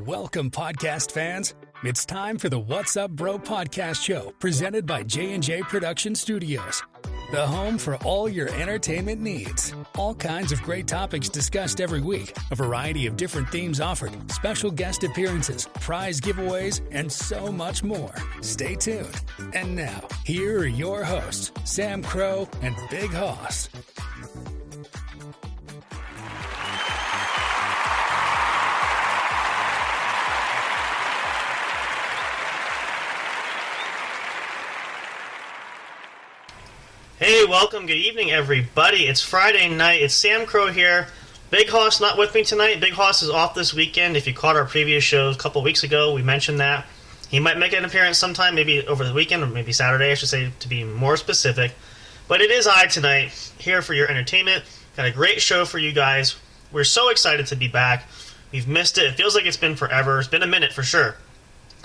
Welcome, podcast fans. It's time for the What's Up Bro podcast show presented by J&J Production Studios, the home for all your entertainment needs. All kinds of great topics discussed every week, a variety of different themes offered, special guest appearances, prize giveaways, and so much more. Stay tuned. And now, here are your hosts, Sam Crow and Big Hoss. Hey, welcome. Good evening, everybody. It's Friday night. It's Sam Crow here. Big Hoss not with me tonight. Big Hoss is off this weekend. If you caught our previous shows a couple weeks ago, we mentioned that. He might make an appearance sometime, maybe over the weekend, or maybe Saturday, I should say, to be more specific. But it is I tonight, here for your entertainment. Got a great show for you guys. We're so excited to be back. We've missed it. It feels like it's been forever. It's been a minute for sure.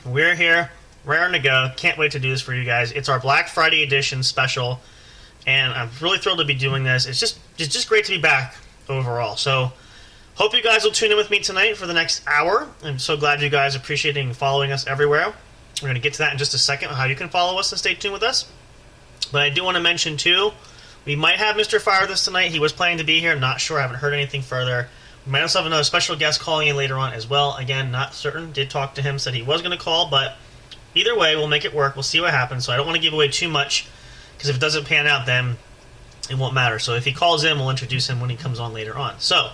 We're here, raring to go. Can't wait to do this for you guys. It's our Black Friday edition special. And I'm really thrilled to be doing this. It's just great to be back overall. So, hope you guys will tune in with me tonight for the next hour. I'm so glad you guys are appreciating and following us everywhere. We're going to get to that in just a second, how you can follow us and stay tuned with us. But I do want to mention, too, we might have Mr. Fire this tonight. He was planning to be here. Not sure. I haven't heard anything further. We might also have another special guest calling in later on as well. Again, not certain. Did talk to him. Said he was going to call. But either way, we'll make it work. We'll see what happens. So I don't want to give away too much, because if it doesn't pan out, then it won't matter. So if he calls in, we'll introduce him when he comes on later on. So,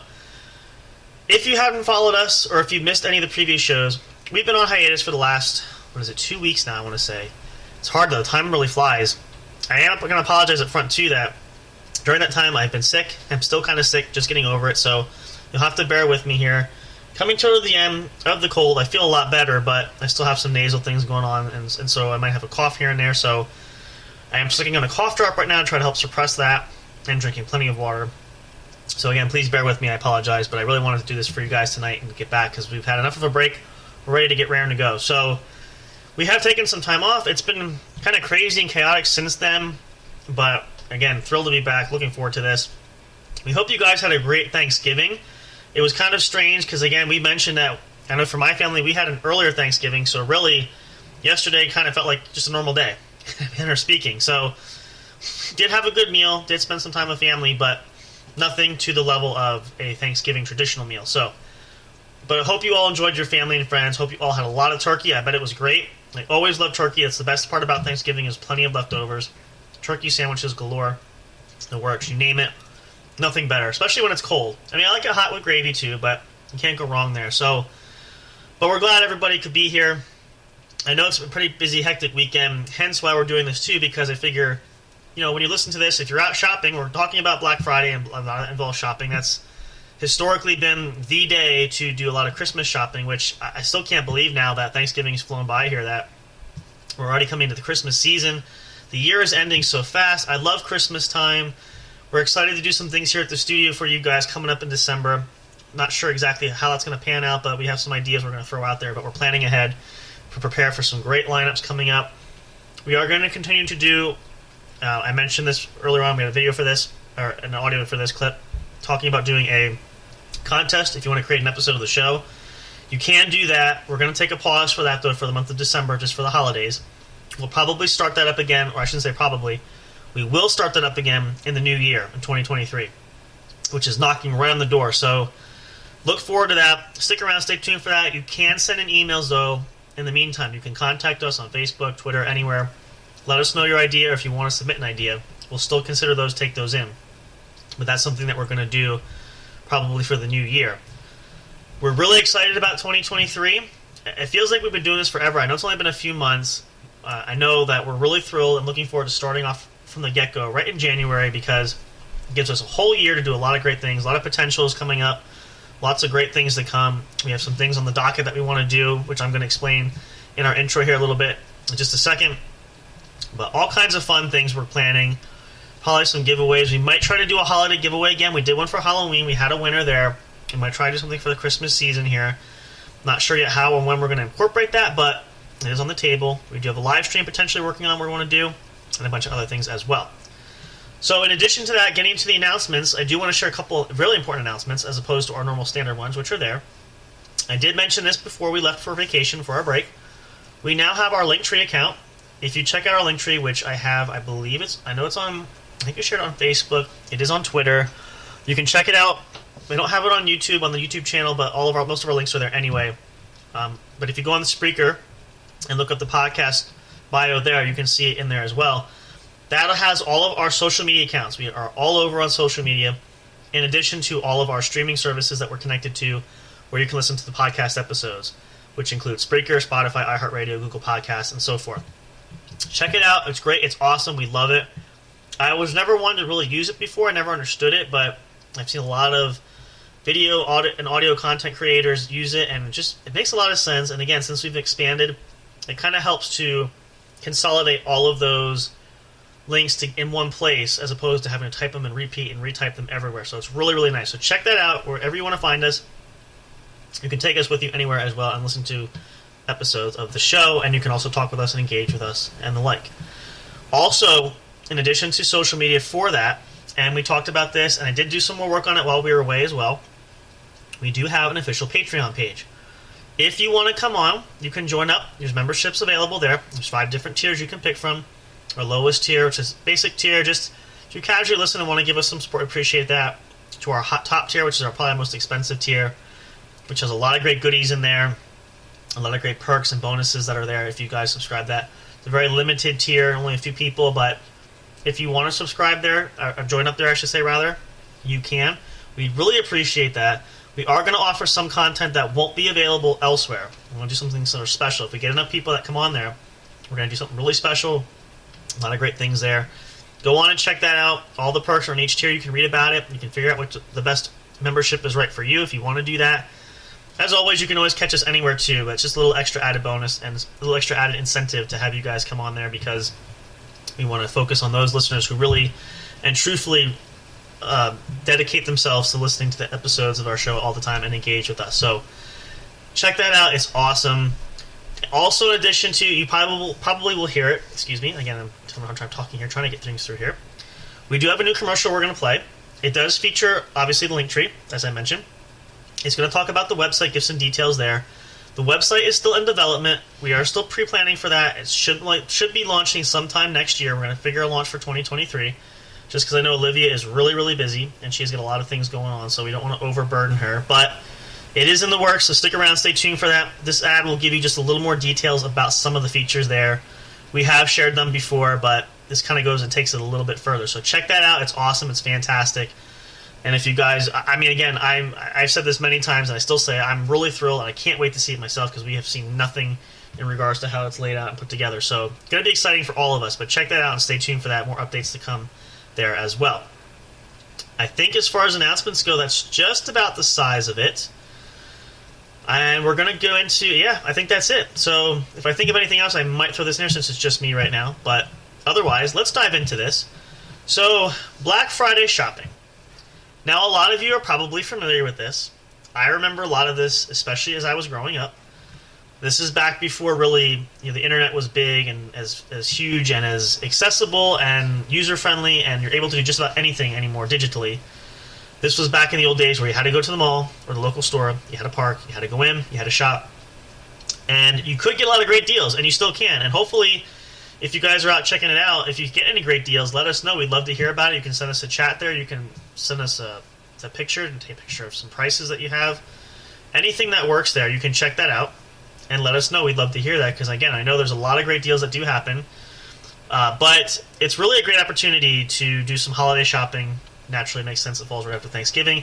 if you haven't followed us, or if you missed any of the previous shows, we've been on hiatus for the last, 2 weeks now, I want to say. It's hard, though. Time really flies. I am going to apologize up front, too, that during that time I've been sick. I'm still kind of sick, just getting over it, so you'll have to bear with me here. Coming toward the end of the cold, I feel a lot better, but I still have some nasal things going on, and so I might have a cough here and there, so I am sticking on a cough drop right now to try to help suppress that, and drinking plenty of water. So again, please bear with me. I apologize, but I really wanted to do this for you guys tonight and get back because we've had enough of a break. We're ready to get raring to go. So we have taken some time off. It's been kind of crazy and chaotic since then, but again, thrilled to be back. Looking forward to this. We hope you guys had a great Thanksgiving. It was kind of strange because, again, we mentioned that, I know for my family, we had an earlier Thanksgiving, so really yesterday kind of felt like just a normal day. Manner speaking. So, did have a good meal, did spend some time with family, but nothing to the level of a Thanksgiving traditional meal. So, but I hope you all enjoyed your family and friends. Hope you all had a lot of turkey. I bet it was great. I always love turkey. That's the best part about Thanksgiving is plenty of leftovers. Turkey sandwiches galore. It works. You name it. Nothing better, especially when it's cold. I mean, I like it hot with gravy too, but you can't go wrong there. So, but we're glad everybody could be here. I know it's a pretty busy, hectic weekend, hence why we're doing this too, because I figure, when you listen to this, if you're out shopping, we're talking about Black Friday and a lot involves shopping. That's historically been the day to do a lot of Christmas shopping, which I still can't believe now that Thanksgiving's flown by here, that we're already coming to the Christmas season. The year is ending so fast. I love Christmas time. We're excited to do some things here at the studio for you guys coming up in December. Not sure exactly how that's going to pan out, but we have some ideas we're going to throw out there, but we're planning ahead to prepare for some great lineups coming up. We are going to continue to do, I mentioned this earlier on, we had a video for this, or an audio for this clip, talking about doing a contest if you want to create an episode of the show. You can do that. We're going to take a pause for that, though, for the month of December, just for the holidays. We'll probably start that up again, or I shouldn't say probably. We will start that up again in the new year, in 2023, which is knocking right on the door. So look forward to that. Stick around, stay tuned for that. You can send in emails, though. In the meantime, you can contact us on Facebook, Twitter, anywhere. Let us know your idea, or if you want to submit an idea. We'll still consider those, take those in. But that's something that we're going to do probably for the new year. We're really excited about 2023. It feels like we've been doing this forever. I know it's only been a few months. I know that we're really thrilled and looking forward to starting off from the get-go right in January, because it gives us a whole year to do a lot of great things. A lot of potential is coming up. Lots of great things to come. We have some things on the docket that we want to do, which I'm going to explain in our intro here a little bit in just a second. But all kinds of fun things we're planning. Probably some giveaways. We might try to do a holiday giveaway again. We did one for Halloween. We had a winner there. We might try to do something for the Christmas season here. Not sure yet how and when we're going to incorporate that, but it is on the table. We do have a live stream potentially working on what we want to do, and a bunch of other things as well. So in addition to that, getting into the announcements, I do want to share a couple of really important announcements as opposed to our normal standard ones, which are there. I did mention this before we left for vacation for our break. We now have our Linktree account. If you check out our Linktree, which I have, I believe I think I shared it on Facebook. It is on Twitter. You can check it out. We don't have it on YouTube, on the YouTube channel, but most of our links are there anyway. But if you go on the Spreaker and look up the podcast bio there, you can see it in there as well. That has all of our social media accounts. We are all over on social media, in addition to all of our streaming services that we're connected to, where you can listen to the podcast episodes, which include Spreaker, Spotify, iHeartRadio, Google Podcasts, and so forth. Check it out. It's great. It's awesome. We love it. I was never one to really use it before. I never understood it, but I've seen a lot of video and audio content creators use it, and it makes a lot of sense. And again, since we've expanded, it kind of helps to consolidate all of those links in one place, as opposed to having to type them and repeat and retype them everywhere. So it's really, really nice. So check that out wherever you want to find us. You can take us with you anywhere as well and listen to episodes of the show, and you can also talk with us and engage with us and the like. Also, in addition to social media for that, and we talked about this, and I did do some more work on it while we were away as well, we do have an official Patreon page. If you want to come on, you can join up. There's memberships available there. There's 5 different tiers you can pick from. Our lowest tier, which is basic tier, just if you casually listen and want to give us some support, appreciate that. To our top tier, which is our probably most expensive tier, which has a lot of great goodies in there, a lot of great perks and bonuses that are there if you guys subscribe that. It's a very limited tier, only a few people, but if you want to subscribe there, or join up there, I should say, rather, you can. We really appreciate that. We are going to offer some content that won't be available elsewhere. We're going to do something sort of special. If we get enough people that come on there, we're going to do something really special. A lot of great things there. Go on and check that out. All the perks are in each tier. You can read about it. You can figure out what the best membership is right for you if you want to do that. As always, you can always catch us anywhere too, but it's just a little extra added bonus and a little extra added incentive to have you guys come on there, because we want to focus on those listeners who really and truthfully dedicate themselves to listening to the episodes of our show all the time and engage with us. So check that out. It's awesome. Also, in addition to, you probably will hear it. Excuse me. Again, I'm talking here, trying to get things through here. We do have a new commercial we're going to play. It does feature, obviously, the Linktree, as I mentioned. It's going to talk about the website, give some details there. The website is still in development. We are still pre-planning for that. It should be launching sometime next year. We're going to figure a launch for 2023, just because I know Olivia is really, really busy, and she's got a lot of things going on, so we don't want to overburden her. But it is in the works, so stick around, stay tuned for that. This ad will give you just a little more details about some of the features there. We have shared them before, but this kind of goes and takes it a little bit further. So check that out. It's awesome. It's fantastic. And if you guys, I mean, again, I've said this many times, and I still say I'm really thrilled, and I can't wait to see it myself, because we have seen nothing in regards to how it's laid out and put together. So it's going to be exciting for all of us, but check that out and stay tuned for that. More updates to come there as well. I think as far as announcements go, that's just about the size of it. And we're going to go into, I think that's it. So if I think of anything else, I might throw this in there since it's just me right now. But otherwise, let's dive into this. So, Black Friday shopping. Now, a lot of you are probably familiar with this. I remember a lot of this, especially as I was growing up. This is back before really, the internet was big and as huge and as accessible and user-friendly, and you're able to do just about anything anymore digitally. This was back in the old days where you had to go to the mall or the local store, you had to park, you had to go in, you had to shop, and you could get a lot of great deals, and you still can. And hopefully, if you guys are out checking it out, if you get any great deals, let us know. We'd love to hear about it. You can send us a chat there. You can send us a picture and take a picture of some prices that you have. Anything that works there, you can check that out and let us know. We'd love to hear that, because, again, I know there's a lot of great deals that do happen. But it's really a great opportunity to do some holiday shopping. Naturally, it makes sense. It falls right after Thanksgiving.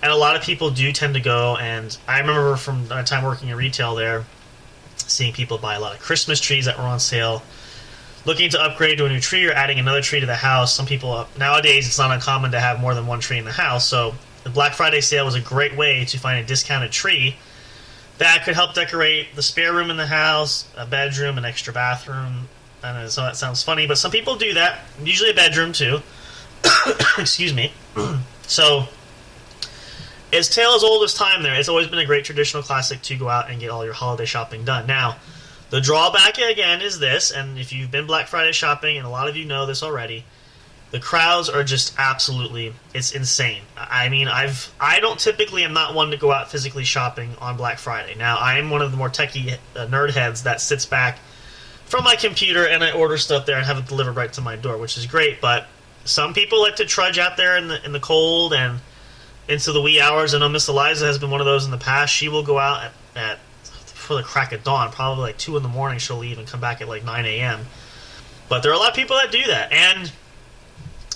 And a lot of people do tend to go, and I remember from my time working in retail there, seeing people buy a lot of Christmas trees that were on sale, looking to upgrade to a new tree or adding another tree to the house. Some people, nowadays, it's not uncommon to have more than one tree in the house, so the Black Friday sale was a great way to find a discounted tree that could help decorate the spare room in the house, a bedroom, an extra bathroom. I know that sounds funny, but some people do that, usually a bedroom too. Excuse me. So, as tale as old as time there, it's always been a great traditional classic to go out and get all your holiday shopping done. Now, the drawback, again, is this, and if you've been Black Friday shopping, and a lot of you know this already, The crowds are just absolutely, it's insane. I mean, I don't typically, am not one to go out physically shopping on Black Friday. Now, I am one of the more techie nerd heads that sits back from my computer and I order stuff there and have it delivered right to my door, which is great. But some people like to trudge out there in the cold and into the wee hours. I know Miss Eliza has been one of those in the past. She will go out at for the crack of dawn, probably like 2 in the morning. She'll leave and come back at like 9 a.m. But there are a lot of people that do that, and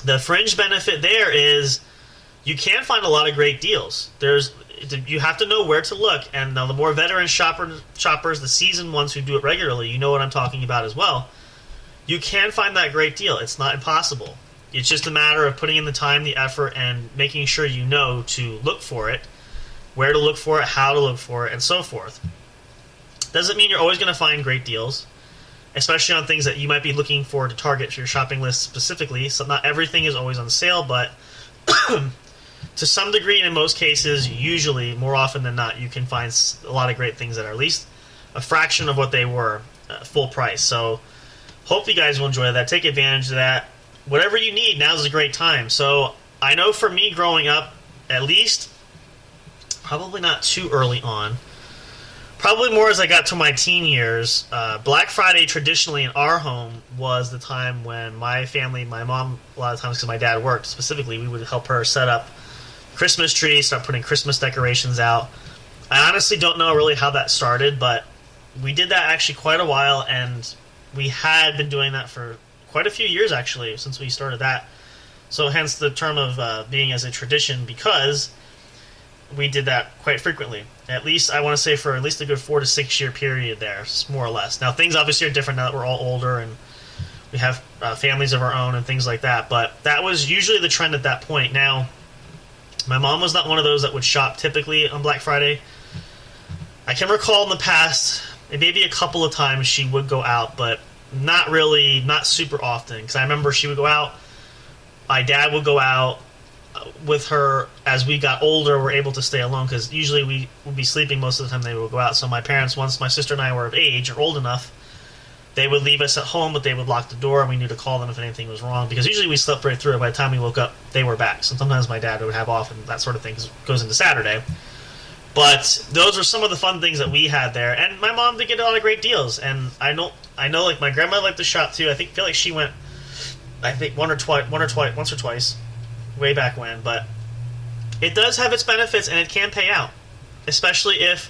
the fringe benefit there is you can find a lot of great deals. You have to know where to look, and now the more veteran shoppers, the seasoned ones who do it regularly, you know what I'm talking about as well. You can find that great deal. It's not impossible. It's just a matter of putting in the time, the effort, and making sure you know to look for it, where to look for it, how to look for it, and so forth. Doesn't mean you're always going to find great deals, especially on things that you might be looking for to target your shopping list specifically. So not everything is always on sale, but to some degree, and in most cases, usually, more often than not, you can find a lot of great things that are at least a fraction of what they were full price. So hope you guys will enjoy that. Take advantage of that. Whatever you need, now's a great time. So I know for me growing up, at least, probably not too early on, probably more as I got to my teen years, Black Friday traditionally in our home was the time when my family, my mom, a lot of times because my dad worked specifically, we would help her set up Christmas trees, start putting Christmas decorations out. I honestly don't know really how that started, but we did that actually quite a while, and we had been doing that for quite a few years actually since we started that. So hence the term of being as a tradition, because we did that quite frequently. At least, I want to say for at least a good 4 to 6 year period there, more or less. Now, things obviously are different now that we're all older and we have families of our own and things like that, but that was usually the trend at that point. Now, my mom was not one of those that would shop typically on Black Friday. I can recall in the past, maybe a couple of times she would go out, but not really, not super often, because I remember she would go out, my dad would go out, with her. As we got older, we're able to stay alone because usually we would be sleeping most of the time they would go out. So my parents, once my sister and I were of age or old enough, they would leave us at home, but they would lock the door and we knew to call them if anything was wrong, because usually we slept right through it. By the time we woke up, they were back. So sometimes my dad would have off and that sort of thing, because it goes into Saturday. But those are some of the fun things that we had there, and my mom did get a lot of great deals. And I know like my grandma liked to shop too. I feel like she went, once or twice way back when, but it does have its benefits and it can pay out, especially if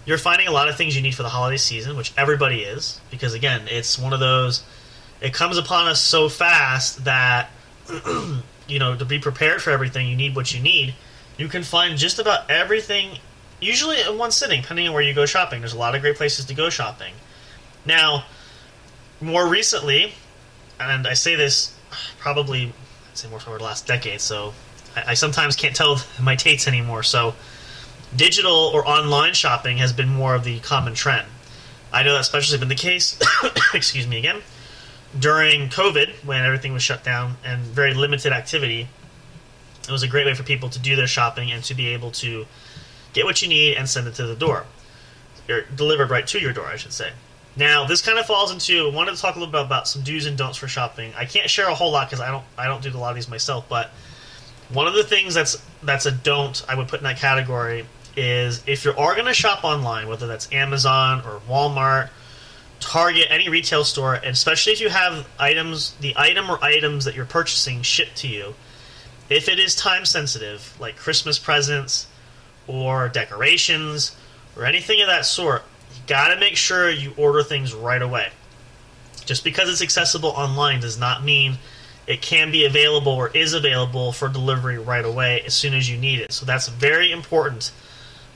you're finding a lot of things you need for the holiday season, which everybody is, because again, it's one of those, it comes upon us so fast that to be prepared for everything, you need what you need. You can find just about everything usually in one sitting, depending on where you go shopping. There's a lot of great places to go shopping. Now, more recently, and I say this probably say more over the last decade, so I sometimes can't tell my dates anymore. So digital or online shopping has been more of the common trend. I know that's especially been the case, excuse me again, during COVID, when everything was shut down and very limited activity. It was a great way for people to do their shopping and to be able to get what you need and send it to the door, or delivered right to your door, I should say. Now, this kind of falls into, I wanted to talk a little bit about some do's and don'ts for shopping. I can't share a whole lot because I don't do a lot of these myself, but one of the things that's a don't I would put in that category is if you are going to shop online, whether that's Amazon or Walmart, Target, any retail store, and especially if you have the item or items that you're purchasing shipped to you, if it is time sensitive, like Christmas presents or decorations or anything of that sort, got to make sure you order things right away. Just because it's accessible online does not mean it can be available or is available for delivery right away as soon as you need it. So that's very important.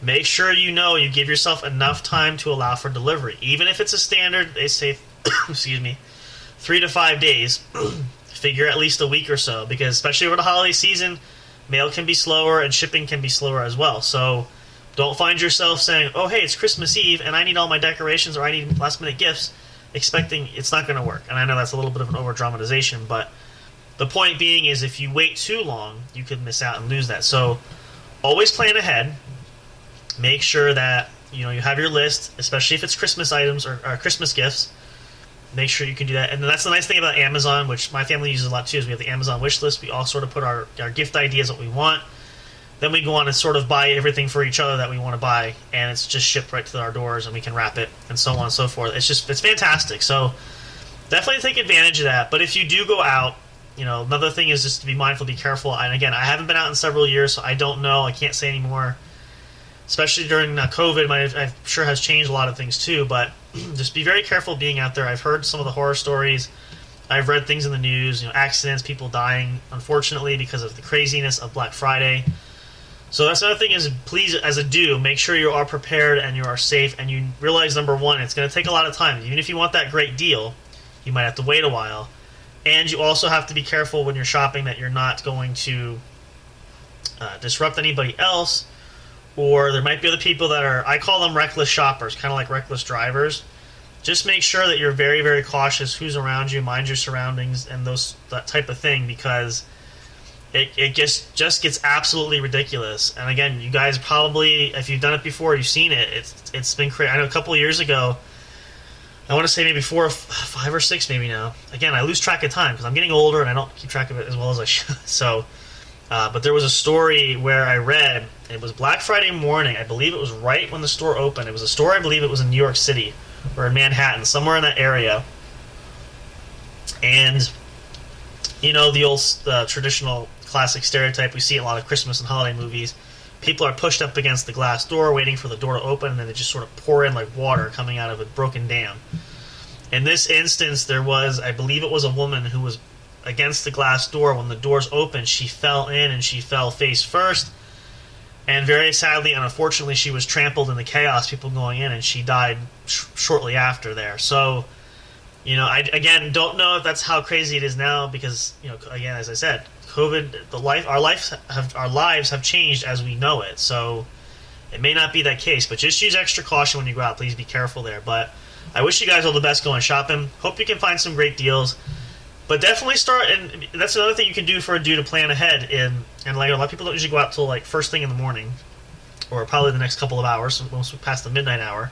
Make sure you give yourself enough time to allow for delivery. Even if it's a standard, they say, 3 to 5 days, figure at least a week or so, because especially over the holiday season, mail can be slower and shipping can be slower as well. So don't find yourself saying, oh, hey, it's Christmas Eve and I need all my decorations or I need last-minute gifts, expecting it's not going to work. And I know that's a little bit of an over-dramatization, but the point being is if you wait too long, you could miss out and lose that. So always plan ahead. Make sure that you have your list, especially if it's Christmas items or Christmas gifts. make sure you can do that. And that's the nice thing about Amazon, which my family uses a lot too, is we have the Amazon wish list. We all sort of put our gift ideas, what we want. Then we go on and sort of buy everything for each other that we want to buy, and it's just shipped right to our doors, and we can wrap it, and so on and so forth. It's fantastic. So definitely take advantage of that. But if you do go out, another thing is just to be mindful, be careful. And again, I haven't been out in several years, so I don't know. I can't say anymore. Especially during COVID, I'm sure has changed a lot of things too. But just be very careful being out there. I've heard some of the horror stories. I've read things in the news, accidents, people dying, unfortunately, because of the craziness of Black Friday. So that's another thing is, please, make sure you are prepared and you are safe, and you realize, number one, it's going to take a lot of time. Even if you want that great deal, you might have to wait a while. And you also have to be careful when you're shopping that you're not going to disrupt anybody else, or there might be other people that are, I call them reckless shoppers, kind of like reckless drivers. Just make sure that you're very, very cautious who's around you, mind your surroundings, and that type of thing, because it just gets absolutely ridiculous. And again, you guys probably, if you've done it before, you've seen it. It's been crazy. I know a couple of years ago, I want to say maybe 4 or 5 or 6 maybe now. Again, I lose track of time because I'm getting older and I don't keep track of it as well as I should. So, but there was a story where I read, it was Black Friday morning. I believe it was right when the store opened. It was a store, I believe it was in New York City or in Manhattan, somewhere in that area. And, the old traditional classic stereotype we see in a lot of Christmas and holiday movies. People are pushed up against the glass door waiting for the door to open, and then they just sort of pour in like water coming out of a broken dam. In this instance, there was, I believe it was a woman who was against the glass door. When the doors opened, she fell in, and she fell face first. And very sadly and unfortunately, she was trampled in the chaos, people going in, and she died shortly after there. So, I, again, don't know if that's how crazy it is now because, again, as I said, COVID, our lives have changed as we know it. So it may not be that case, but just use extra caution when you go out. Please be careful there. But I wish you guys all the best going shopping. Hope you can find some great deals. But definitely start, and that's another thing you can do for a dude to plan ahead. And like a lot of people don't usually go out till like first thing in the morning, or probably the next couple of hours, once we pass the midnight hour.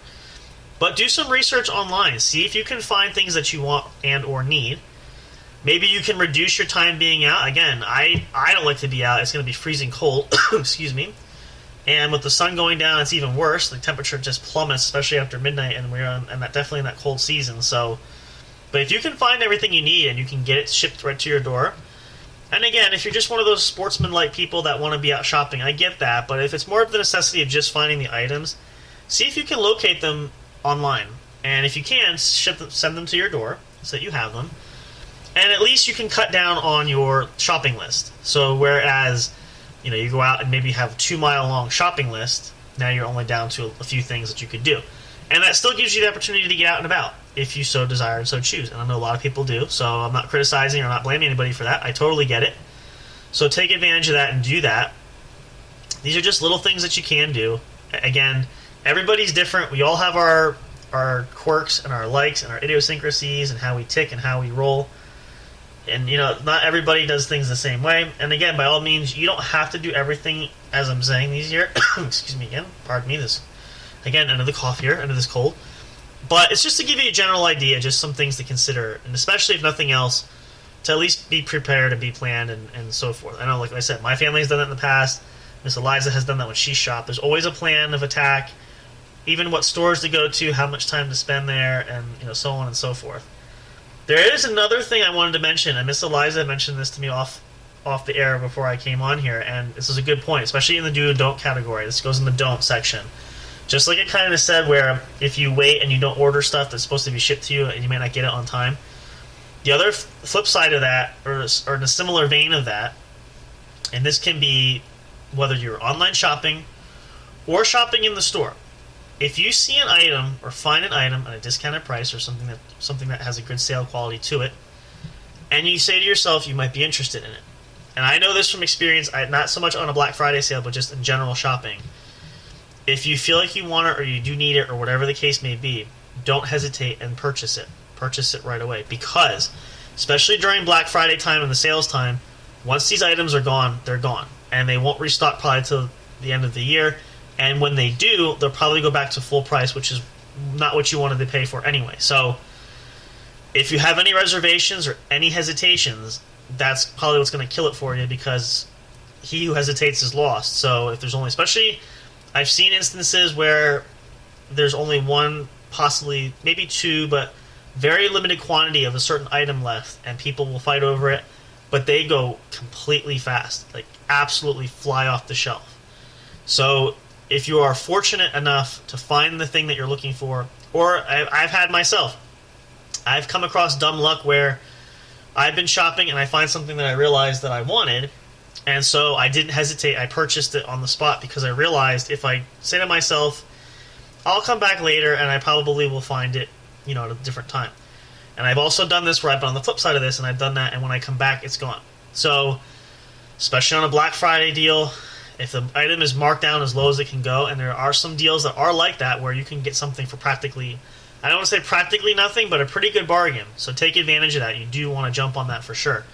But do some research online. See if you can find things that you want and or need. Maybe you can reduce your time being out. Again, I don't like to be out. It's going to be freezing cold. Excuse me. And with the sun going down, it's even worse. The temperature just plummets, especially after midnight, and we're definitely in that cold season. So, but if you can find everything you need and you can get it shipped right to your door, and again, if you're just one of those sportsman-like people that want to be out shopping, I get that. But if it's more of the necessity of just finding the items, see if you can locate them online. And if you can, send them to your door so that you have them. And at least you can cut down on your shopping list. So whereas, you go out and maybe have a 2-mile-long shopping list, now you're only down to a few things that you could do. And that still gives you the opportunity to get out and about, if you so desire and so choose. And I know a lot of people do, so I'm not criticizing or not blaming anybody for that. I totally get it. So take advantage of that and do that. These are just little things that you can do. Again, everybody's different. We all have our quirks and our likes and our idiosyncrasies and how we tick and how we roll. And, not everybody does things the same way. And again, by all means, you don't have to do everything as I'm saying these here. Excuse me again. Pardon me. Under the cough here, under this cold. But it's just to give you a general idea, just some things to consider. And especially if nothing else, to at least be prepared and be planned and so forth. I know, like I said, my family has done that in the past. Miss Eliza has done that when she shopped. There's always a plan of attack. Even what stores to go to, how much time to spend there, and, so on and so forth. There is another thing I wanted to mention, and Miss Eliza mentioned this to me off the air before I came on here, and this is a good point, especially in the do and don't category. This goes in the don't section. Just like it kind of said where if you wait and you don't order stuff that's supposed to be shipped to you and you may not get it on time, the other flip side of that, or in a similar vein of that, and this can be whether you're online shopping or shopping in the store. If you see an item or find an item at a discounted price or something that has a good sale quality to it, and you say to yourself you might be interested in it, and I know this from experience, not so much on a Black Friday sale, but just in general shopping. If you feel like you want it or you do need it or whatever the case may be, don't hesitate and purchase it. Purchase it right away, because especially during Black Friday time and the sales time, once these items are gone, they're gone, and they won't restock probably till the end of the year. And when they do, they'll probably go back to full price, which is not what you wanted to pay for anyway. So If you have any reservations or any hesitations, that's probably what's going to kill it for you, because he who hesitates is lost. So if there's only, especially, I've seen instances where there's only one, possibly maybe two, but very limited quantity of a certain item left, and people will fight over it, but they go completely fast, like absolutely fly off the shelf. So if you are fortunate enough to find the thing that you're looking for, or I've had myself, I've come across dumb luck where I've been shopping and I find something that I realized that I wanted, and so I didn't hesitate. I purchased it on the spot because I realized if I say to myself, I'll come back later and I probably will find it, at a different time. And I've also done this where I've been on the flip side of this, and I've done that, and when I come back, it's gone. So, especially on a Black Friday deal, if the item is marked down as low as it can go, and there are some deals that are like that where you can get something for practically, I don't want to say practically nothing, but a pretty good bargain. So take advantage of that. You do want to jump on that for sure.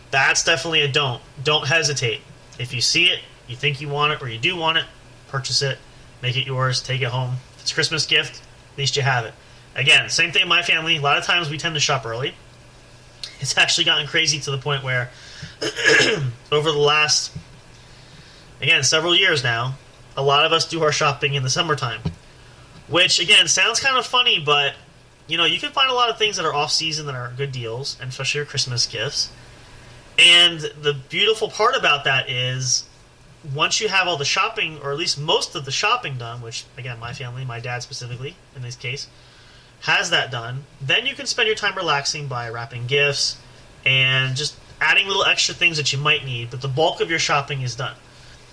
That's definitely a don't. Don't hesitate. If you see it, you think you want it, or you do want it, purchase it, make it yours, take it home. If it's a Christmas gift, at least you have it. Again, same thing in my family. A lot of times we tend to shop early. It's actually gotten crazy to the point where over the last, again, several years now, a lot of us do our shopping in the summertime. Which, again, sounds kind of funny, but, you can find a lot of things that are off-season that are good deals, and especially your Christmas gifts. And the beautiful part about that is, once you have all the shopping, or at least most of the shopping done, which, again, my family, my dad specifically, in this case, has that done, then you can spend your time relaxing by wrapping gifts and just adding little extra things that you might need, but the bulk of your shopping is done.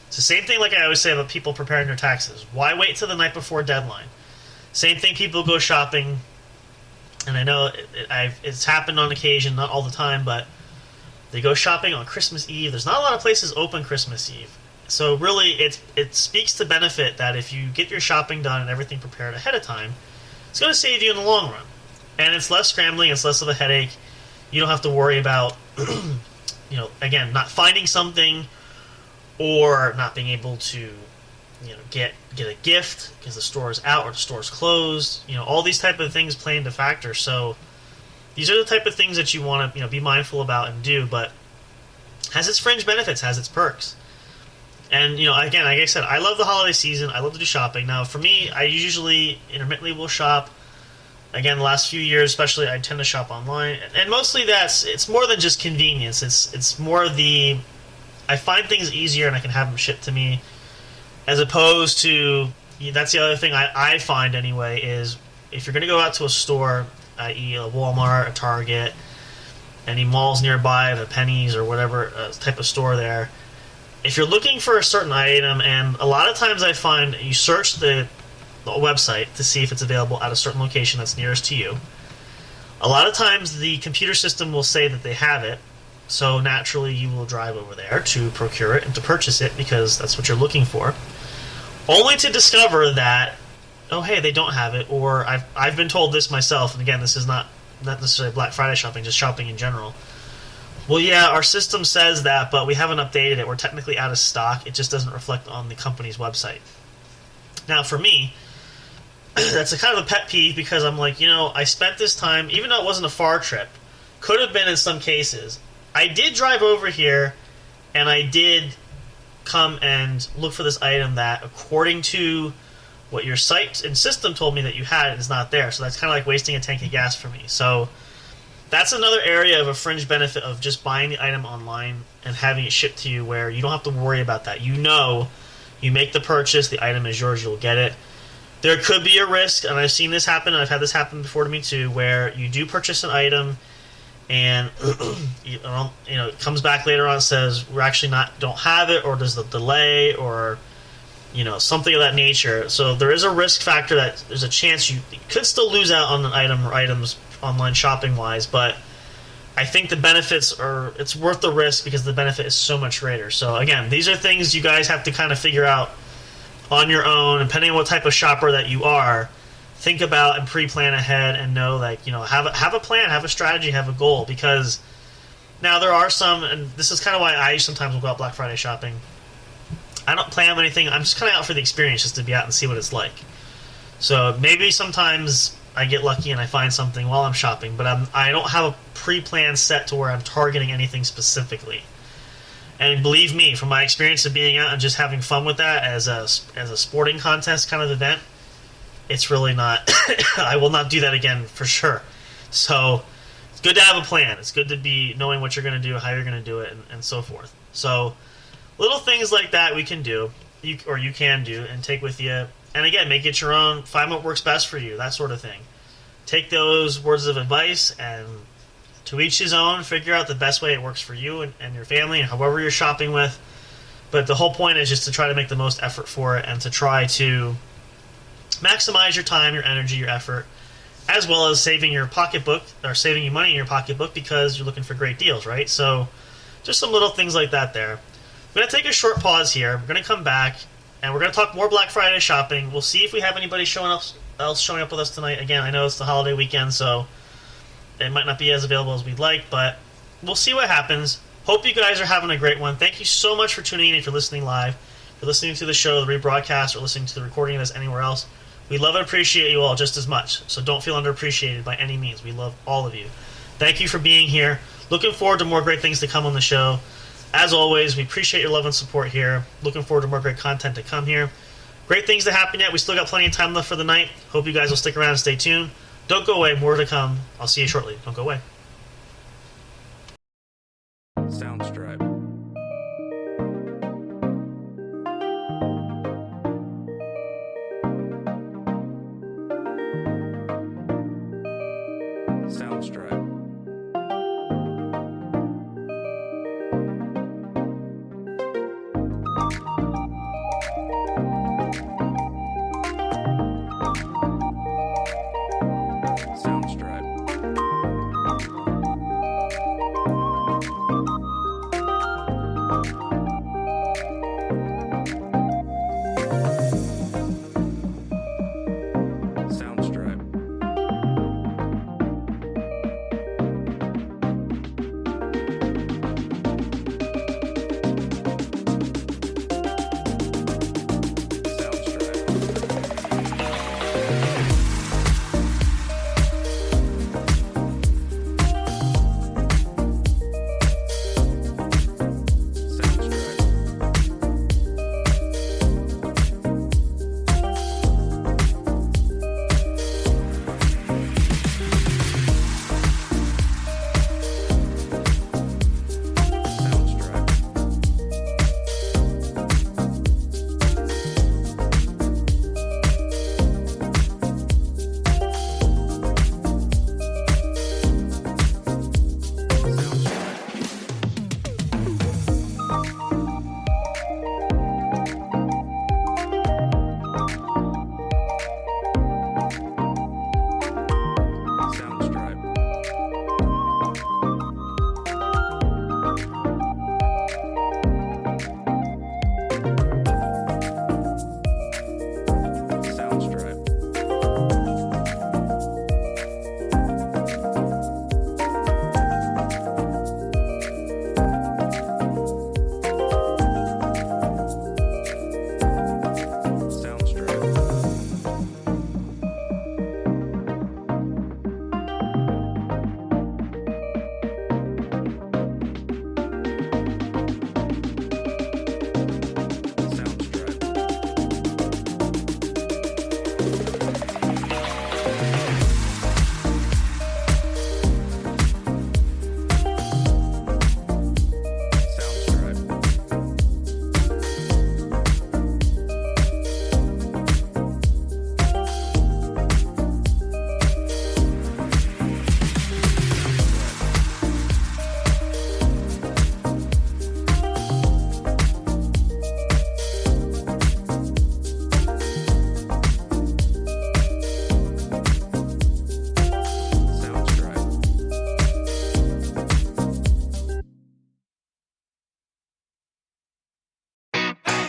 It's the same thing like I always say about people preparing their taxes. Why wait till the night before deadline? Same thing, people go shopping, and I know it's happened on occasion, not all the time, but they go shopping on Christmas Eve. There's not a lot of places open Christmas Eve. So really, it speaks to benefit that if you get your shopping done and everything prepared ahead of time, it's going to save you in the long run. And it's less scrambling, it's less of a headache. You don't have to worry about, again, not finding something or not being able to, get a gift because the store is out or the store is closed. All these type of things play into factor. So these are the type of things that you want to, be mindful about and do, but has its fringe benefits, has its perks. And, again, like I said, I love the holiday season. I love to do shopping. Now, for me, I usually intermittently will shop. Again, the last few years, especially, I tend to shop online. And mostly it's more than just convenience. It's more I find things easier and I can have them shipped to me. As opposed to, that's the other thing I find anyway, is if you're going to go out to a store, i.e. a Walmart, a Target, any malls nearby, the Pennies or whatever type of store there, if you're looking for a certain item, and a lot of times I find you search the website to see if it's available at a certain location that's nearest to you. A lot of times the computer system will say that they have it, so naturally you will drive over there to procure it and to purchase it because that's what you're looking for, only to discover that, oh hey, they don't have it, or I've been told this myself, and again, this is not necessarily Black Friday shopping, just shopping in general. Well, yeah, our system says that, but we haven't updated it. We're technically out of stock. It just doesn't reflect on the company's website. Now, for me, that's a kind of a pet peeve because I'm like, I spent this time, even though it wasn't a far trip, could have been in some cases. I did drive over here, and I did come and look for this item that, according to what your site and system told me that you had, is not there. So that's kind of like wasting a tank of gas for me. So that's another area of a fringe benefit of just buying the item online and having it shipped to you where you don't have to worry about that. You make the purchase, the item is yours, you'll get it. There could be a risk, and I've seen this happen, and I've had this happen before to me too, where you do purchase an item and it comes back later on and says we actually don't have it, or there's the delay, or something of that nature. So there is a risk factor that there's a chance you could still lose out on an item or items online shopping wise, but I think the benefits it's worth the risk because the benefit is so much greater. So again, these are things you guys have to kind of figure out on your own, depending on what type of shopper that you are. Think about and pre-plan ahead and know, have a plan, have a strategy, have a goal, because now there are some, and this is kind of why I sometimes will go out Black Friday shopping. I don't plan anything. I'm just kind of out for the experience, just to be out and see what it's like. So maybe sometimes I get lucky and I find something while I'm shopping, but I don't have a pre-planned set to where I'm targeting anything specifically. And believe me, from my experience of being out and just having fun with that as a sporting contest kind of event, it's really not. I will not do that again for sure. So it's good to have a plan. It's good to be knowing what you're going to do, how you're going to do it, and so forth. So little things like that we can do, you can do, and take with you. And again, make it your own. Find what works best for you, that sort of thing. Take those words of advice and to each his own, figure out the best way it works for you and your family and however you're shopping with. But the whole point is just to try to make the most effort for it and to try to maximize your time, your energy, your effort, as well as saving your pocketbook or saving you money in your pocketbook because you're looking for great deals, right? So just some little things like that there. I'm going to take a short pause here. We're going to come back and we're going to talk more Black Friday shopping. We'll see if we have anybody else showing up with us tonight. Again, I know it's the holiday weekend, so it might not be as available as we'd like, but we'll see what happens. Hope you guys are having a great one. Thank you so much for tuning in if you're listening live, if you're listening to the show, the rebroadcast, or listening to the recording of this anywhere else. We love and appreciate you all just as much, so don't feel underappreciated by any means. We love all of you. Thank you for being here. Looking forward to more great things to come on the show. As always, we appreciate your love and support here. Looking forward to more great content to come here. Great things to happen yet. We still got plenty of time left for the night. Hope you guys will stick around and stay tuned. Don't go away. More to come. I'll see you shortly. Don't go away. Soundstripe. Soundstripe.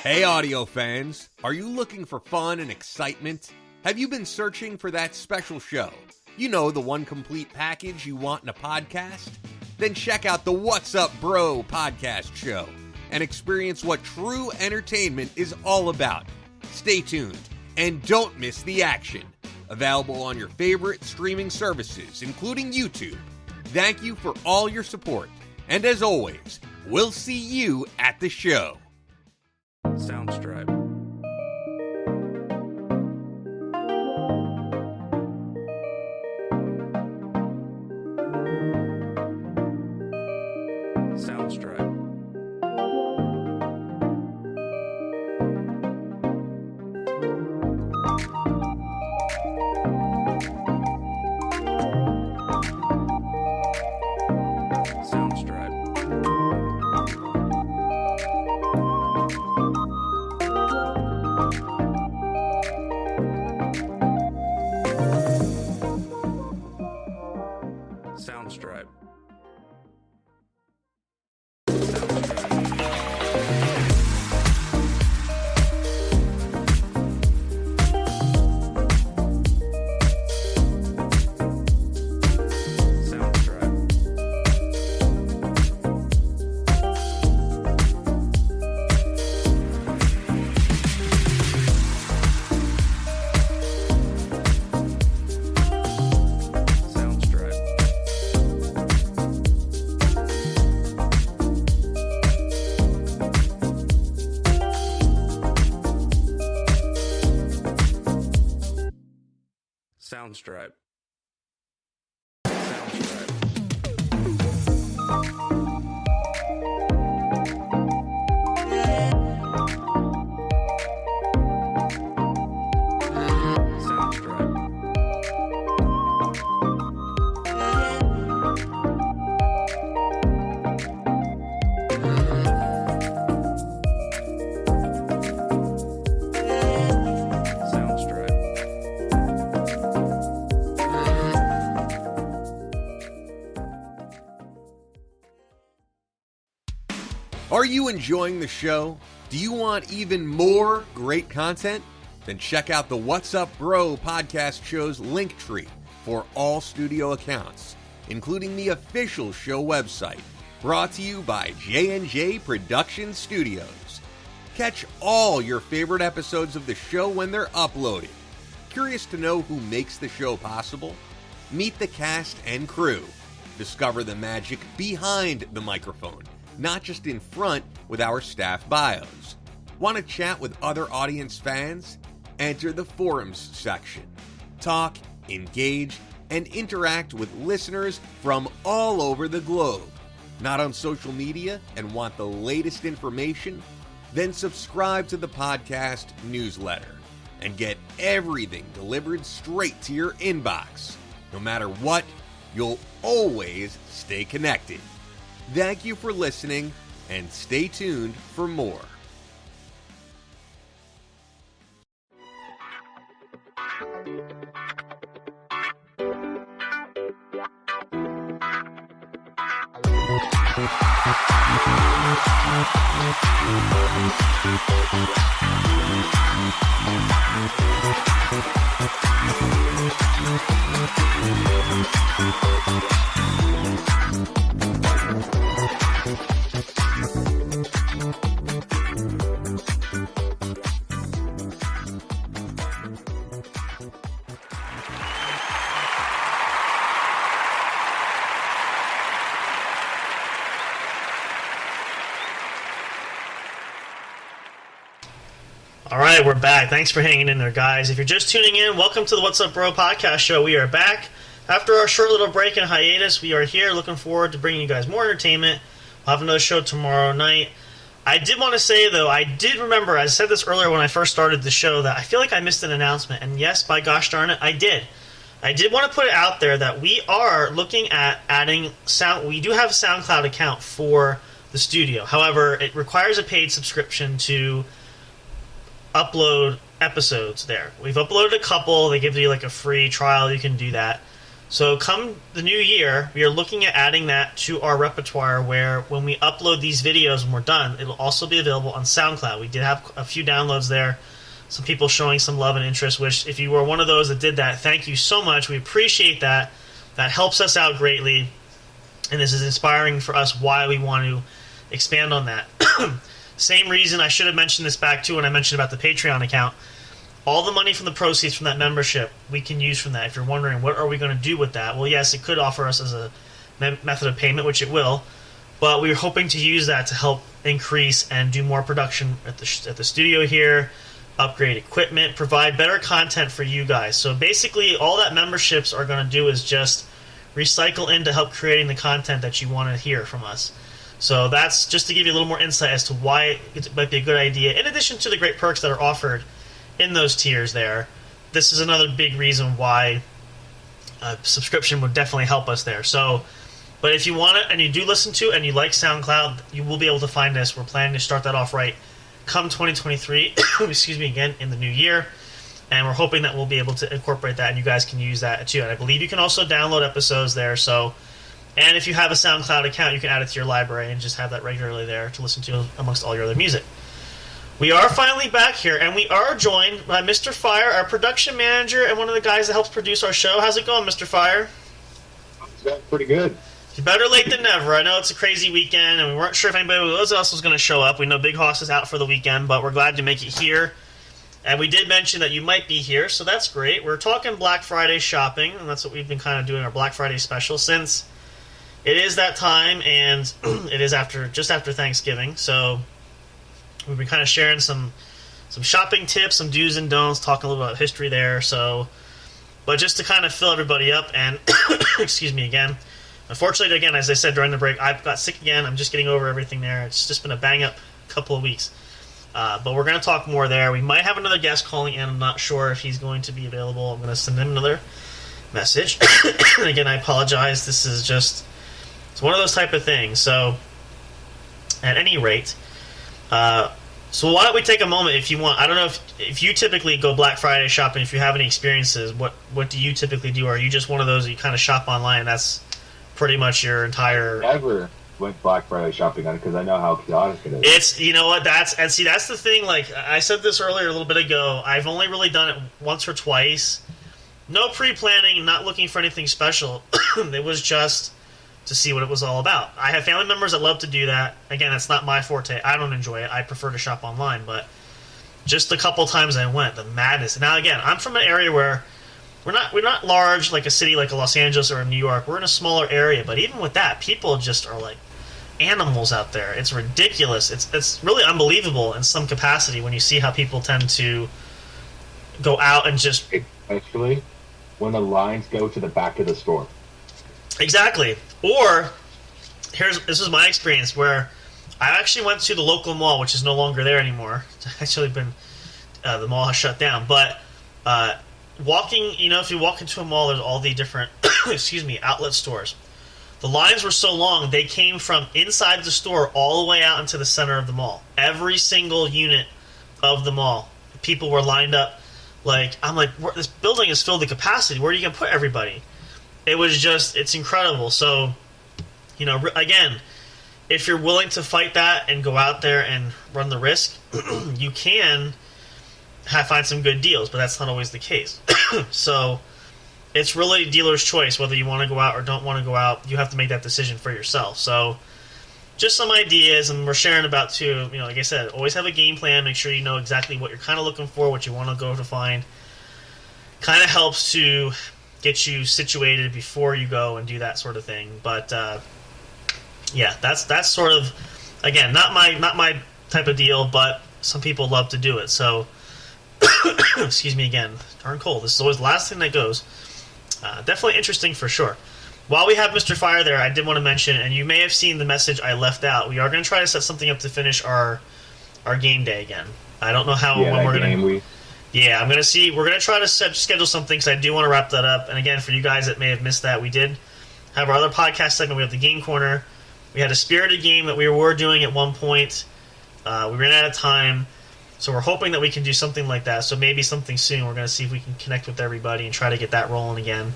Hey audio fans, are you looking for fun and excitement? Have you been searching for that special show? You know, the one complete package you want in a podcast? Then check out the What's Up Bro podcast show and experience what true entertainment is all about. Stay tuned and don't miss the action. Available on your favorite streaming services, including YouTube. Thank you for all your support. And as always, we'll see you at the show. Soundstripe. Soundstripe. Soundstripe. Soundstripe. Are you enjoying the show? Do you want even more great content? Then check out the What's Up Bro podcast show's link tree for all studio accounts, including the official show website, brought to you by J&J Production Studios. Catch all your favorite episodes of the show when they're uploaded. Curious to know who makes the show possible? Meet the cast and crew. Discover the magic behind the microphone, not just in front with our staff bios. Want to chat with other audience fans? Enter the forums section. Talk, engage, and interact with listeners from all over the globe. Not on social media and want the latest information? Then subscribe to the podcast newsletter and get everything delivered straight to your inbox. No matter what, you'll always stay connected. Thank you for listening, and stay tuned for more. All right, we're back. Thanks for hanging in there, guys. If you're just tuning in, welcome to the What's Up Bro podcast show. We are back. After our short little break and hiatus, we are here looking forward to bringing you guys more entertainment. We'll have another show tomorrow night. I did want to say, though, I did remember, I said this earlier when I first started the show, that I feel like I missed an announcement. And yes, by gosh darn it, I did. I did want to put it out there that we are looking at adding sound. We do have a SoundCloud account for the studio. However, it requires a paid subscription to upload episodes there. We've uploaded a couple. They give you like a free trial. You can do that. So come the new year, we are looking at adding that to our repertoire, where when we upload these videos when we're done, it'll also be available on SoundCloud. We did have a few downloads there. Some people showing some love and interest, which if you were one of those that did that, thank you so much. We appreciate that. That helps us out greatly. And this is inspiring for us why we want to expand on that. Same reason I should have mentioned this back too when I mentioned about the Patreon account. all the money from the proceeds from that membership we can use from that. If you're wondering what are we going to do with that, well, yes, it could offer us as a method of payment, which it will, but we're hoping to use that to help increase and do more production at the studio here, upgrade equipment, provide better content for you guys. So basically all that memberships are going to do is just recycle in to help creating the content that you want to hear from us. So that's just to give you a little more insight as to why it might be a good idea. In addition to the great perks that are offered in those tiers there, this is another big reason why a subscription would definitely help us there. So, but if you want it and you do listen to it and you like SoundCloud, you will be able to find us. We're planning to start that off right come 2023, excuse me, again, in the new year. And we're hoping that we'll be able to incorporate that and you guys can use that too. And I believe you can also download episodes there. So, and if you have a SoundCloud account, you can add it to your library and just have that regularly there to listen to amongst all your other music. We are finally back here, and we are joined by Mr. Fire, our production manager, and one of the guys that helps produce our show. How's it going, Mr. Fire? It's going pretty good. It's better late than never. I know it's a crazy weekend, and we weren't sure if anybody else was going to show up. We know Big Hoss is out for the weekend, but we're glad to make it here. And we did mention that you might be here, so that's great. We're talking Black Friday shopping, and that's what we've been kind of doing, our Black Friday special, since it is that time, and it is just after Thanksgiving, so we've been kind of sharing some shopping tips, some do's and don'ts, talking a little about history there. So, but just to kind of fill everybody up, and excuse me again. Unfortunately, again, as I said during the break, I got sick again. I'm just getting over everything there. It's just been a bang-up couple of weeks. But we're going to talk more there. We might have another guest calling in. I'm not sure if he's going to be available. I'm going to send him another message. And again, I apologize. This is just, it's one of those type of things. So, at any rate, so why don't we take a moment if you want. I don't know if you typically go Black Friday shopping, if you have any experiences, what do you typically do? Or are you just one of those that you kind of shop online and that's pretty much your entire... Never went Black Friday shopping on it because I know how chaotic it is. It's, you know what, that's the thing, like, I said this earlier a little bit ago, I've only really done it once or twice. No pre-planning, not looking for anything special. It was just to see what it was all about. I have family members that love to do that. Again, that's not my forte. I don't enjoy it. I prefer to shop online, but just a couple times I went, the madness. Now again, I'm from an area where we're not large like a city like a Los Angeles or a New York. We're in a smaller area, but even with that, people just are like animals out there. It's ridiculous. It's really unbelievable in some capacity when you see how people tend to go out and just... Especially when the lines go to the back of the store. Exactly. Or, this is my experience, where I actually went to the local mall, which is no longer there anymore. It's actually been, the mall has shut down. But walking, if you walk into a mall, there's all the different, outlet stores. The lines were so long, they came from inside the store all the way out into the center of the mall. Every single unit of the mall, people were lined up. I'm like, this building is filled to capacity. Where are you going to put everybody? It was just, it's incredible. So, again, if you're willing to fight that and go out there and run the risk, you can find some good deals, but that's not always the case. So, it's really dealer's choice whether you want to go out or don't want to go out. You have to make that decision for yourself. So, just some ideas, and we're sharing about too, like I said, always have a game plan. Make sure you know exactly what you're kind of looking for, what you want to go to find. Kind of helps to get you situated before you go and do that sort of thing. But yeah, that's sort of, again, not my type of deal, but some people love to do it. So excuse me again, darn cold. This is always the last thing that goes. Definitely interesting for sure. While we have Mr. Fire there, I did want to mention, and you may have seen the message I left out, we are going to try to set something up to finish our game day again. I don't know how when we're going to... Yeah, I'm going to see. We're going to try to schedule something because I do want to wrap that up. And again, for you guys that may have missed that, we did have our other podcast segment. We have the Game Corner. We had a spirited game that we were doing at one point. We ran out of time. So we're hoping that we can do something like that. So maybe something soon. We're going to see if we can connect with everybody and try to get that rolling again.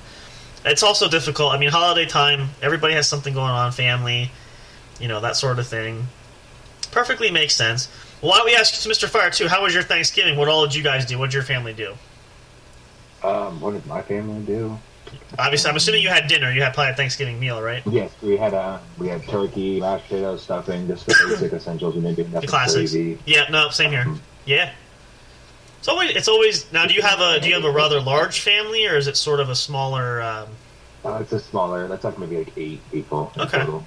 It's also difficult. I mean, holiday time, everybody has something going on, family, that sort of thing. Perfectly makes sense. Well, why don't we ask Mr. Fire, too, how was your Thanksgiving? What all did you guys do? What did your family do? What did my family do? Obviously, I'm assuming you had dinner. You had probably a Thanksgiving meal, right? Yes, we had turkey, mashed potatoes, stuffing, just the basic essentials. We didn't do nothing the classics. crazy. Yeah, no, same here. Yeah. It's always now. Do you have a rather large family, or is it sort of a smaller? It's a smaller. That's like maybe like 8 people. Okay. Total.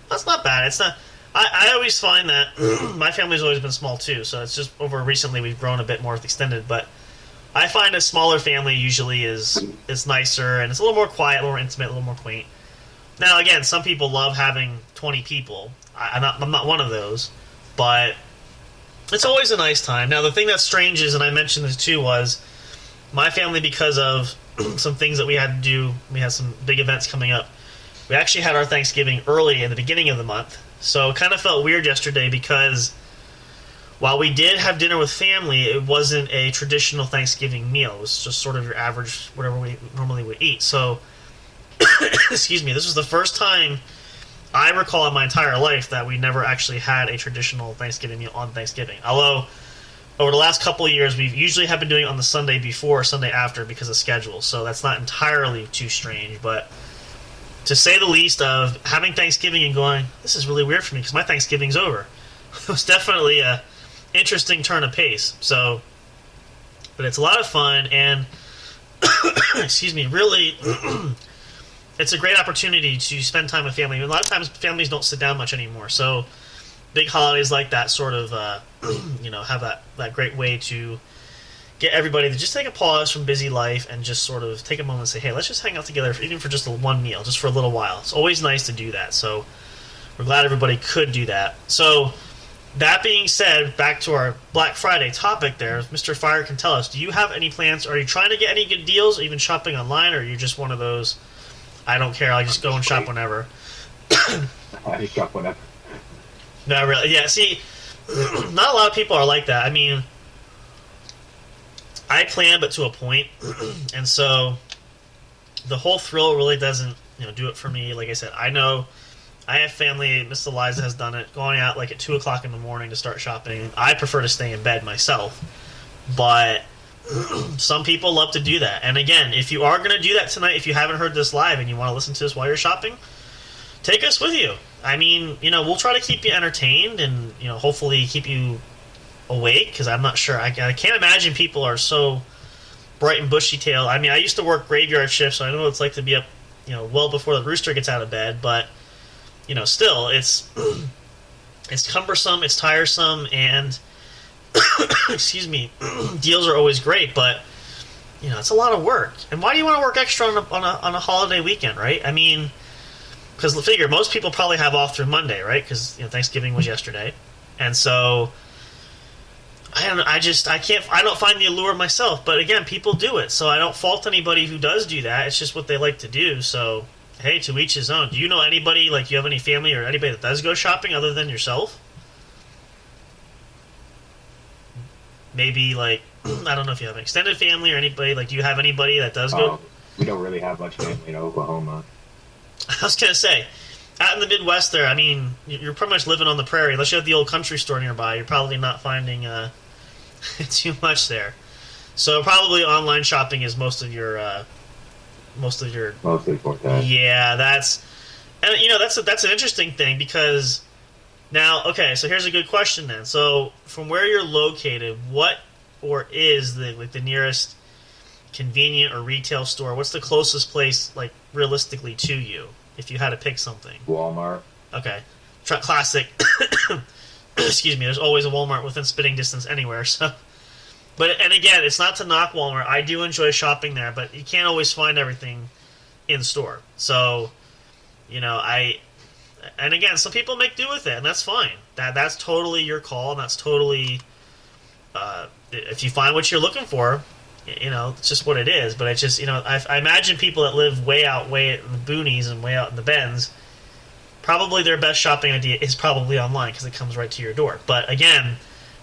That's not bad. It's not. I always find that my family's always been small too, so it's just over recently we've grown a bit more extended. But I find a smaller family usually is nicer and it's a little more quiet, a little more intimate, a little more quaint. Now, again, some people love having 20 people. I'm not one of those, but it's always a nice time. Now, the thing that's strange is, and I mentioned this too, was my family, because of some things that we had to do, we had some big events coming up. We actually had our Thanksgiving early in the beginning of the month, so it kind of felt weird yesterday because while we did have dinner with family, it wasn't a traditional Thanksgiving meal. It was just sort of your average, whatever we normally would eat. So, excuse me, this was the first time I recall in my entire life that we never actually had a traditional Thanksgiving meal on Thanksgiving. Although, over the last couple of years, we've usually have been doing it on the Sunday before or Sunday after because of schedule. So that's not entirely too strange, but to say the least of having Thanksgiving and going, this is really weird for me because my Thanksgiving's over. It was definitely a interesting turn of pace. So, but it's a lot of fun and, excuse me, really, it's a great opportunity to spend time with family. A lot of times families don't sit down much anymore. So big holidays like that sort of, have that great way to get everybody to just take a pause from busy life and just sort of take a moment and say, hey, let's just hang out together, even for just one meal, just for a little while. It's always nice to do that. So we're glad everybody could do that. So that being said, back to our Black Friday topic there, Mr. Fire can tell us, do you have any plans? Are you trying to get any good deals, or even shopping online, or are you just one of those, I don't care, I just go and shop whenever? I just shop whenever. No, really. Yeah, see, not a lot of people are like that. I mean, I plan, but to a point. And so the whole thrill really doesn't, do it for me. Like I said, I know I have family. Miss Eliza has done it, going out like at 2 o'clock in the morning to start shopping. I prefer to stay in bed myself. But some people love to do that. And again, if you are going to do that tonight, if you haven't heard this live and you want to listen to this while you're shopping, take us with you. I mean, we'll try to keep you entertained and, hopefully keep you awake, because I'm not sure. I can't imagine people are so bright and bushy-tailed. I mean, I used to work graveyard shifts, so I know what it's like to be up, well before the rooster gets out of bed, but, still, it's cumbersome, it's tiresome, and, excuse me, deals are always great, but, it's a lot of work. And why do you want to work extra on a holiday weekend, right? I mean, because figure most people probably have off through Monday, right? Because Thanksgiving was yesterday, and so I don't find the allure myself. But again, people do it, so I don't fault anybody who does do that. It's just what they like to do. So hey, to each his own. Do you know anybody, like, you have any family or anybody that does go shopping other than yourself? Maybe like I don't know if you have an extended family or anybody. Like, do you have anybody that does go? We don't really have much family in Oklahoma. I was going to say, out in the Midwest there, I mean, you're pretty much living on the prairie. Unless you have the old country store nearby, you're probably not finding too much there. So probably online shopping is mostly forte. Yeah, that's an interesting thing, because now, okay, so here's a good question then. So from where you're located, what or is the nearest convenient or retail store? What's the closest place, like, realistically to you, if you had to pick something? Walmart. Okay. Classic. Excuse me, there's always a Walmart within spitting distance anywhere, so. And again, it's not to knock Walmart. I do enjoy shopping there, but you can't always find everything in store. So, and again, some people make do with it, and that's fine. That's totally your call, and that's totally, if you find what you're looking for, it's just what it is. But it's just, I imagine people that live way in the boonies and way out in the bends, probably their best shopping idea is probably online, because it comes right to your door. But again,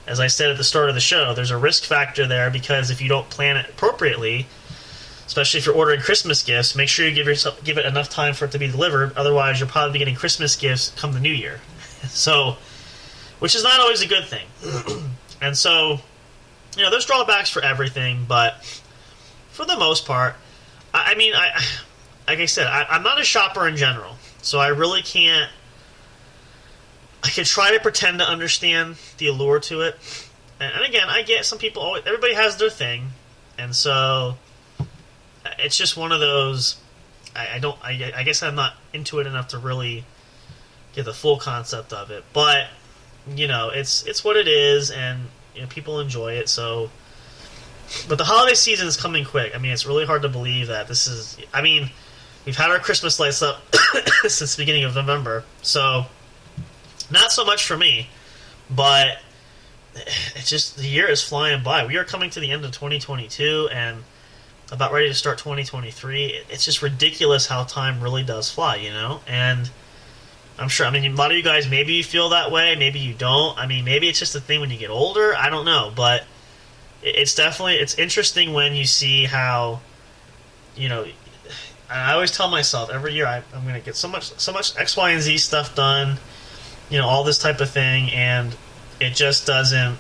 as I said at the start of the show, there's a risk factor there, because if you don't plan it appropriately, especially if you're ordering Christmas gifts, make sure you give it enough time for it to be delivered. Otherwise, you'll probably be getting Christmas gifts come the New Year. So, which is not always a good thing. And so, there's drawbacks for everything, but for the most part, like I said, I'm not a shopper in general, so I really can't. I could try to pretend to understand the allure to it, and again, I get some people. Everybody has their thing, and so it's just one of those. I don't. I guess I'm not into it enough to really get the full concept of it. But it's what it is, and people enjoy it. So, but the holiday season is coming quick. I mean, it's really hard to believe that this is. I mean, we've had our Christmas lights up since the beginning of November, so not so much for me, but it's just the year is flying by. We are coming to the end of 2022 and about ready to start 2023. It's just ridiculous how time really does fly, and I'm sure, a lot of you guys, maybe you feel that way, maybe you don't. I mean, maybe it's just a thing when you get older, I don't know, but it's interesting when you see how, I always tell myself every year I'm going to get so much X, Y, and Z stuff done, all this type of thing, and it just doesn't,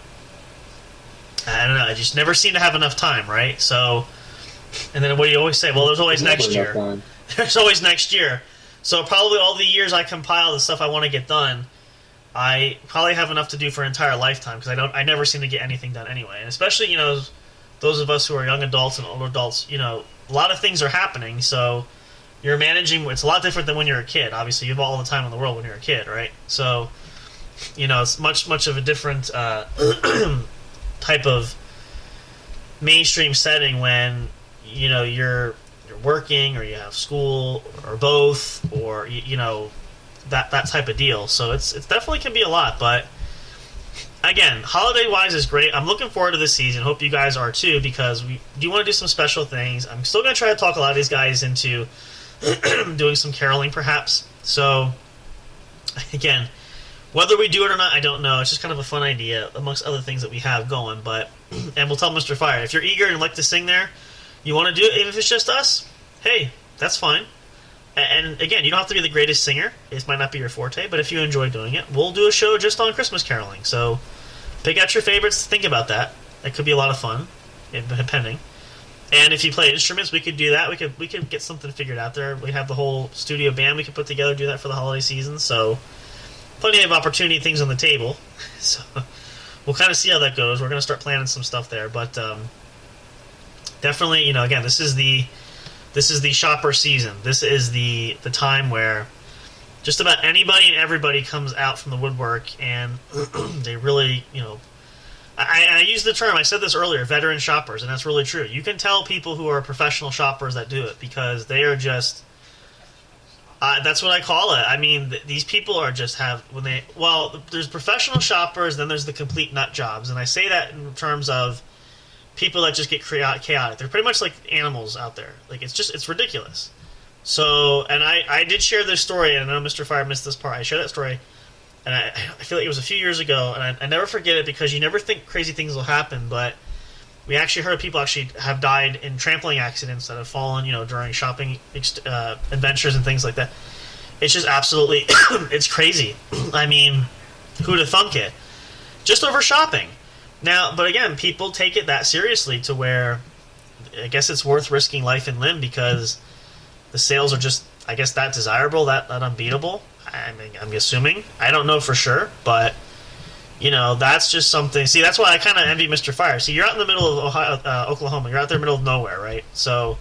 I don't know, I just never seem to have enough time, right? So, and then what do you always say? Well, there's always next year. There's always next year. So probably all the years I compile the stuff I want to get done, I probably have enough to do for an entire lifetime, because I never seem to get anything done anyway. And especially, those of us who are young adults and older adults, a lot of things are happening, so you're managing. It's a lot different than when you're a kid. Obviously, you have all the time in the world when you're a kid, right? So, it's much of a different type of mainstream setting when you're working or you have school or both, or that type of deal. So it's definitely can be a lot, but again, holiday wise is great. I'm looking forward to this season. Hope you guys are too, because we do want to do some special things. I'm still going to try to talk a lot of these guys into doing some caroling perhaps. So again, whether we do it or not, I don't know. It's just kind of a fun idea amongst other things that we have going. But and we'll tell Mr. Fire, if you're eager and like to sing there, you want to do it, even if it's just us, hey, that's fine. And again, you don't have to be the greatest singer. It might not be your forte, but if you enjoy doing it, we'll do a show just on Christmas caroling. So pick out your favorites. Think about that. It could be a lot of fun, depending. And if you play instruments, we could do that. We could get something figured out there. We have the whole studio band we could put together, do that for the holiday season. So plenty of opportunity, things on the table. So we'll kind of see how that goes. We're going to start planning some stuff there, but definitely, again, this is the shopper season. This is the time where just about anybody and everybody comes out from the woodwork, and they really, I use the term, I said this earlier, veteran shoppers, and that's really true. You can tell people who are professional shoppers that do it, because they are just, that's what I call it. I mean, these people are just there's professional shoppers, then there's the complete nut jobs, and I say that in terms of people that just get chaotic. They're pretty much like animals out there. Like, it's ridiculous. So, and I did share this story, and I know Mr. Fire missed this part. I shared that story, and I feel like it was a few years ago, and I never forget it, because you never think crazy things will happen, but we actually heard people actually have died in trampling accidents that have fallen, during shopping adventures and things like that. It's just absolutely, it's crazy. I mean, who'd have thunk it? Just over shopping. Now, but again, people take it that seriously to where I guess it's worth risking life and limb, because the sales are just, I guess, that desirable, that unbeatable. I mean, I'm assuming. I don't know for sure, but, that's just something. See, that's why I kind of envy Mr. Fire. See, you're out in the middle of Oklahoma. You're out there in the middle of nowhere, right? So,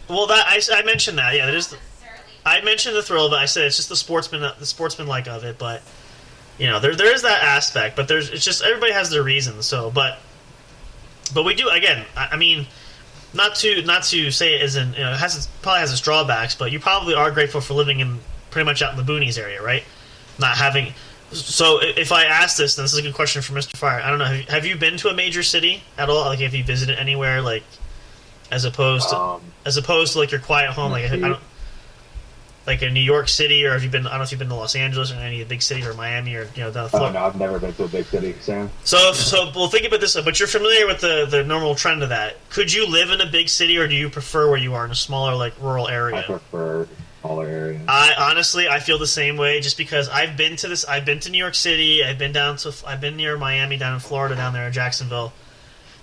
well, that I mentioned that. Yeah, that is. I mentioned the thrill, but I said it's just the sportsman-like of it, but. There is that aspect, but it's just everybody has their reasons. So, but we do, again. I mean, not to say it isn't. It probably has its drawbacks, but you probably are grateful for living in pretty much out in the boonies area, right? Not having. So, if I ask this, and this is a good question for Mr. Fire. I don't know. Have you been to a major city at all? Like, have you visited anywhere, like, as opposed to like your quiet home, like I don't. Like in New York City, or have you been? I don't know if you've been to Los Angeles or any of the big cities, or Miami, or down Florida. No, I've never been to a big city, Sam. So we'll think about this. But you're familiar with the normal trend of that. Could you live in a big city, or do you prefer where you are in a smaller, like, rural area? I prefer smaller areas. I feel the same way. Just because I've been to New York City. I've been near Miami, down in Florida, down there in Jacksonville.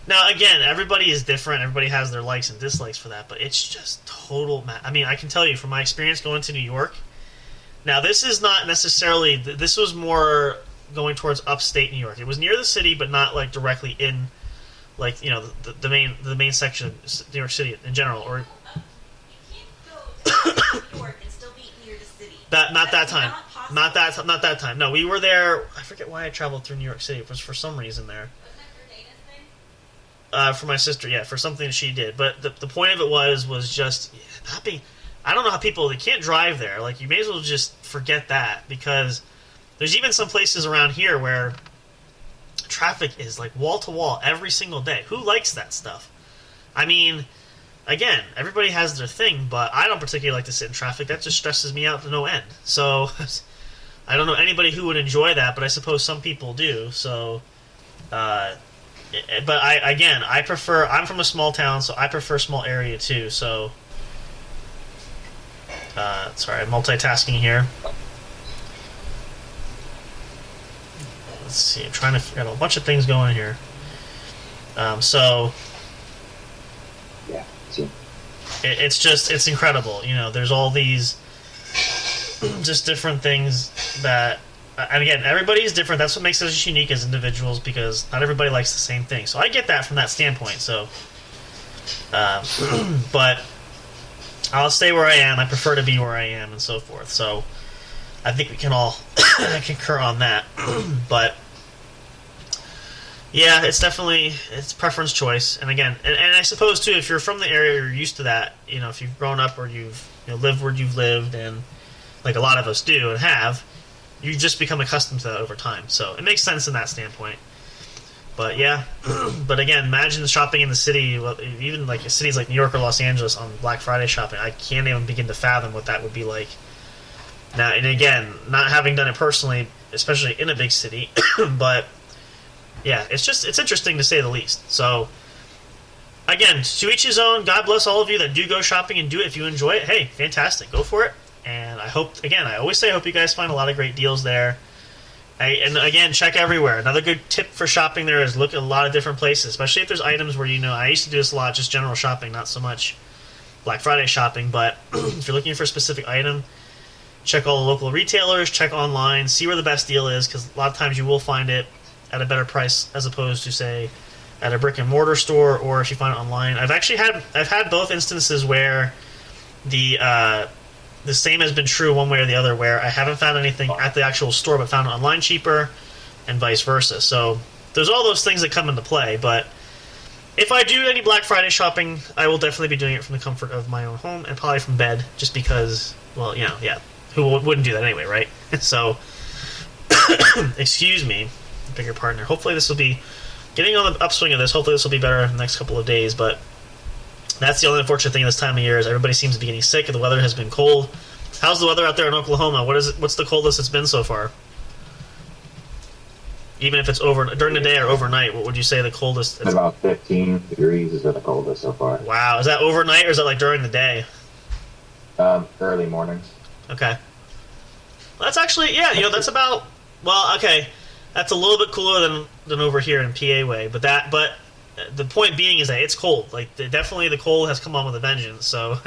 Now, again, everybody is different. Everybody has their likes and dislikes for that, but it's just total. I mean, I can tell you from my experience going to New York. Now, this is not necessarily. This was more going towards upstate New York. It was near the city, but not like directly in, like, you know, the main section of New York City in general. Or You can't go to New York and still be near the city. not that time. Not possible. Not that time. No, we were there. I forget why I traveled through New York City. It was for some reason there. Wasn't that for Dana's thing? For my sister, yeah, for something she did. But the point of it was just not being. I don't know how people, they can't drive there. Like, you may as well just forget that, because there's even some places around here where traffic is like wall to wall every single day. Who likes that stuff? I mean, again, everybody has their thing, but I don't particularly like to sit in traffic. That just stresses me out to no end. So I don't know anybody who would enjoy that, but I suppose some people do. So, but I prefer. I'm from a small town, so I prefer small area too. So, sorry, I'm multitasking here. Let's see. I'm trying to figure out a bunch of things going here. So. Yeah. See. It's incredible. You know, there's all these just different things that, and again, everybody's different. That's what makes us unique as individuals, because not everybody likes the same thing. So I get that from that standpoint. So, but I'll stay where I am. I prefer to be where I am, and so forth. So I think we can all concur on that. But yeah, it's definitely, it's preference choice. And again, and I suppose too, if you're from the area, you're used to that. You know, if you've grown up or you've lived where you've lived, and like a lot of us do and have, you just become accustomed to that over time. So it makes sense in that standpoint. But yeah, but again, imagine shopping in the city, even like cities like New York or Los Angeles on Black Friday shopping. I can't even begin to fathom what that would be like. Now, and again, not having done it personally, especially in a big city, but yeah, it's interesting to say the least. So, again, to each his own. God bless all of you that do go shopping and do it. If you enjoy it, hey, fantastic, go for it. And I hope, again, I always say I hope you guys find a lot of great deals there. And again, check everywhere. Another good tip for shopping there is look at a lot of different places, especially if there's items where, I used to do this a lot, just general shopping, not so much Black Friday shopping, but if you're looking for a specific item, check all the local retailers, check online, see where the best deal is, because a lot of times you will find it at a better price as opposed to, say, at a brick and mortar store, or if you find it online. I've had both instances where the same has been true one way or the other, where I haven't found anything at the actual store but found it online cheaper, and vice versa. So there's all those things that come into play. But if I do any Black Friday shopping, I will definitely be doing it from the comfort of my own home and probably from bed, just because, well, yeah, who wouldn't do that anyway, right? So, excuse me, bigger partner. Hopefully this will be getting on the upswing of this. Hopefully this will be better in the next couple of days, but that's the only unfortunate thing this time of year is everybody seems to be getting sick. The weather has been cold. How's the weather out there in Oklahoma? What's the coldest it's been so far? Even if it's during the day or overnight, what would you say the coldest? About 15 degrees is the coldest so far. Wow, is that overnight or is that like during the day? Early mornings. Okay. Well, that's actually, yeah, that's about, well, okay, that's a little bit cooler than over here in PA way, but the point being is that it's cold. Like, definitely the cold has come on with a vengeance. So,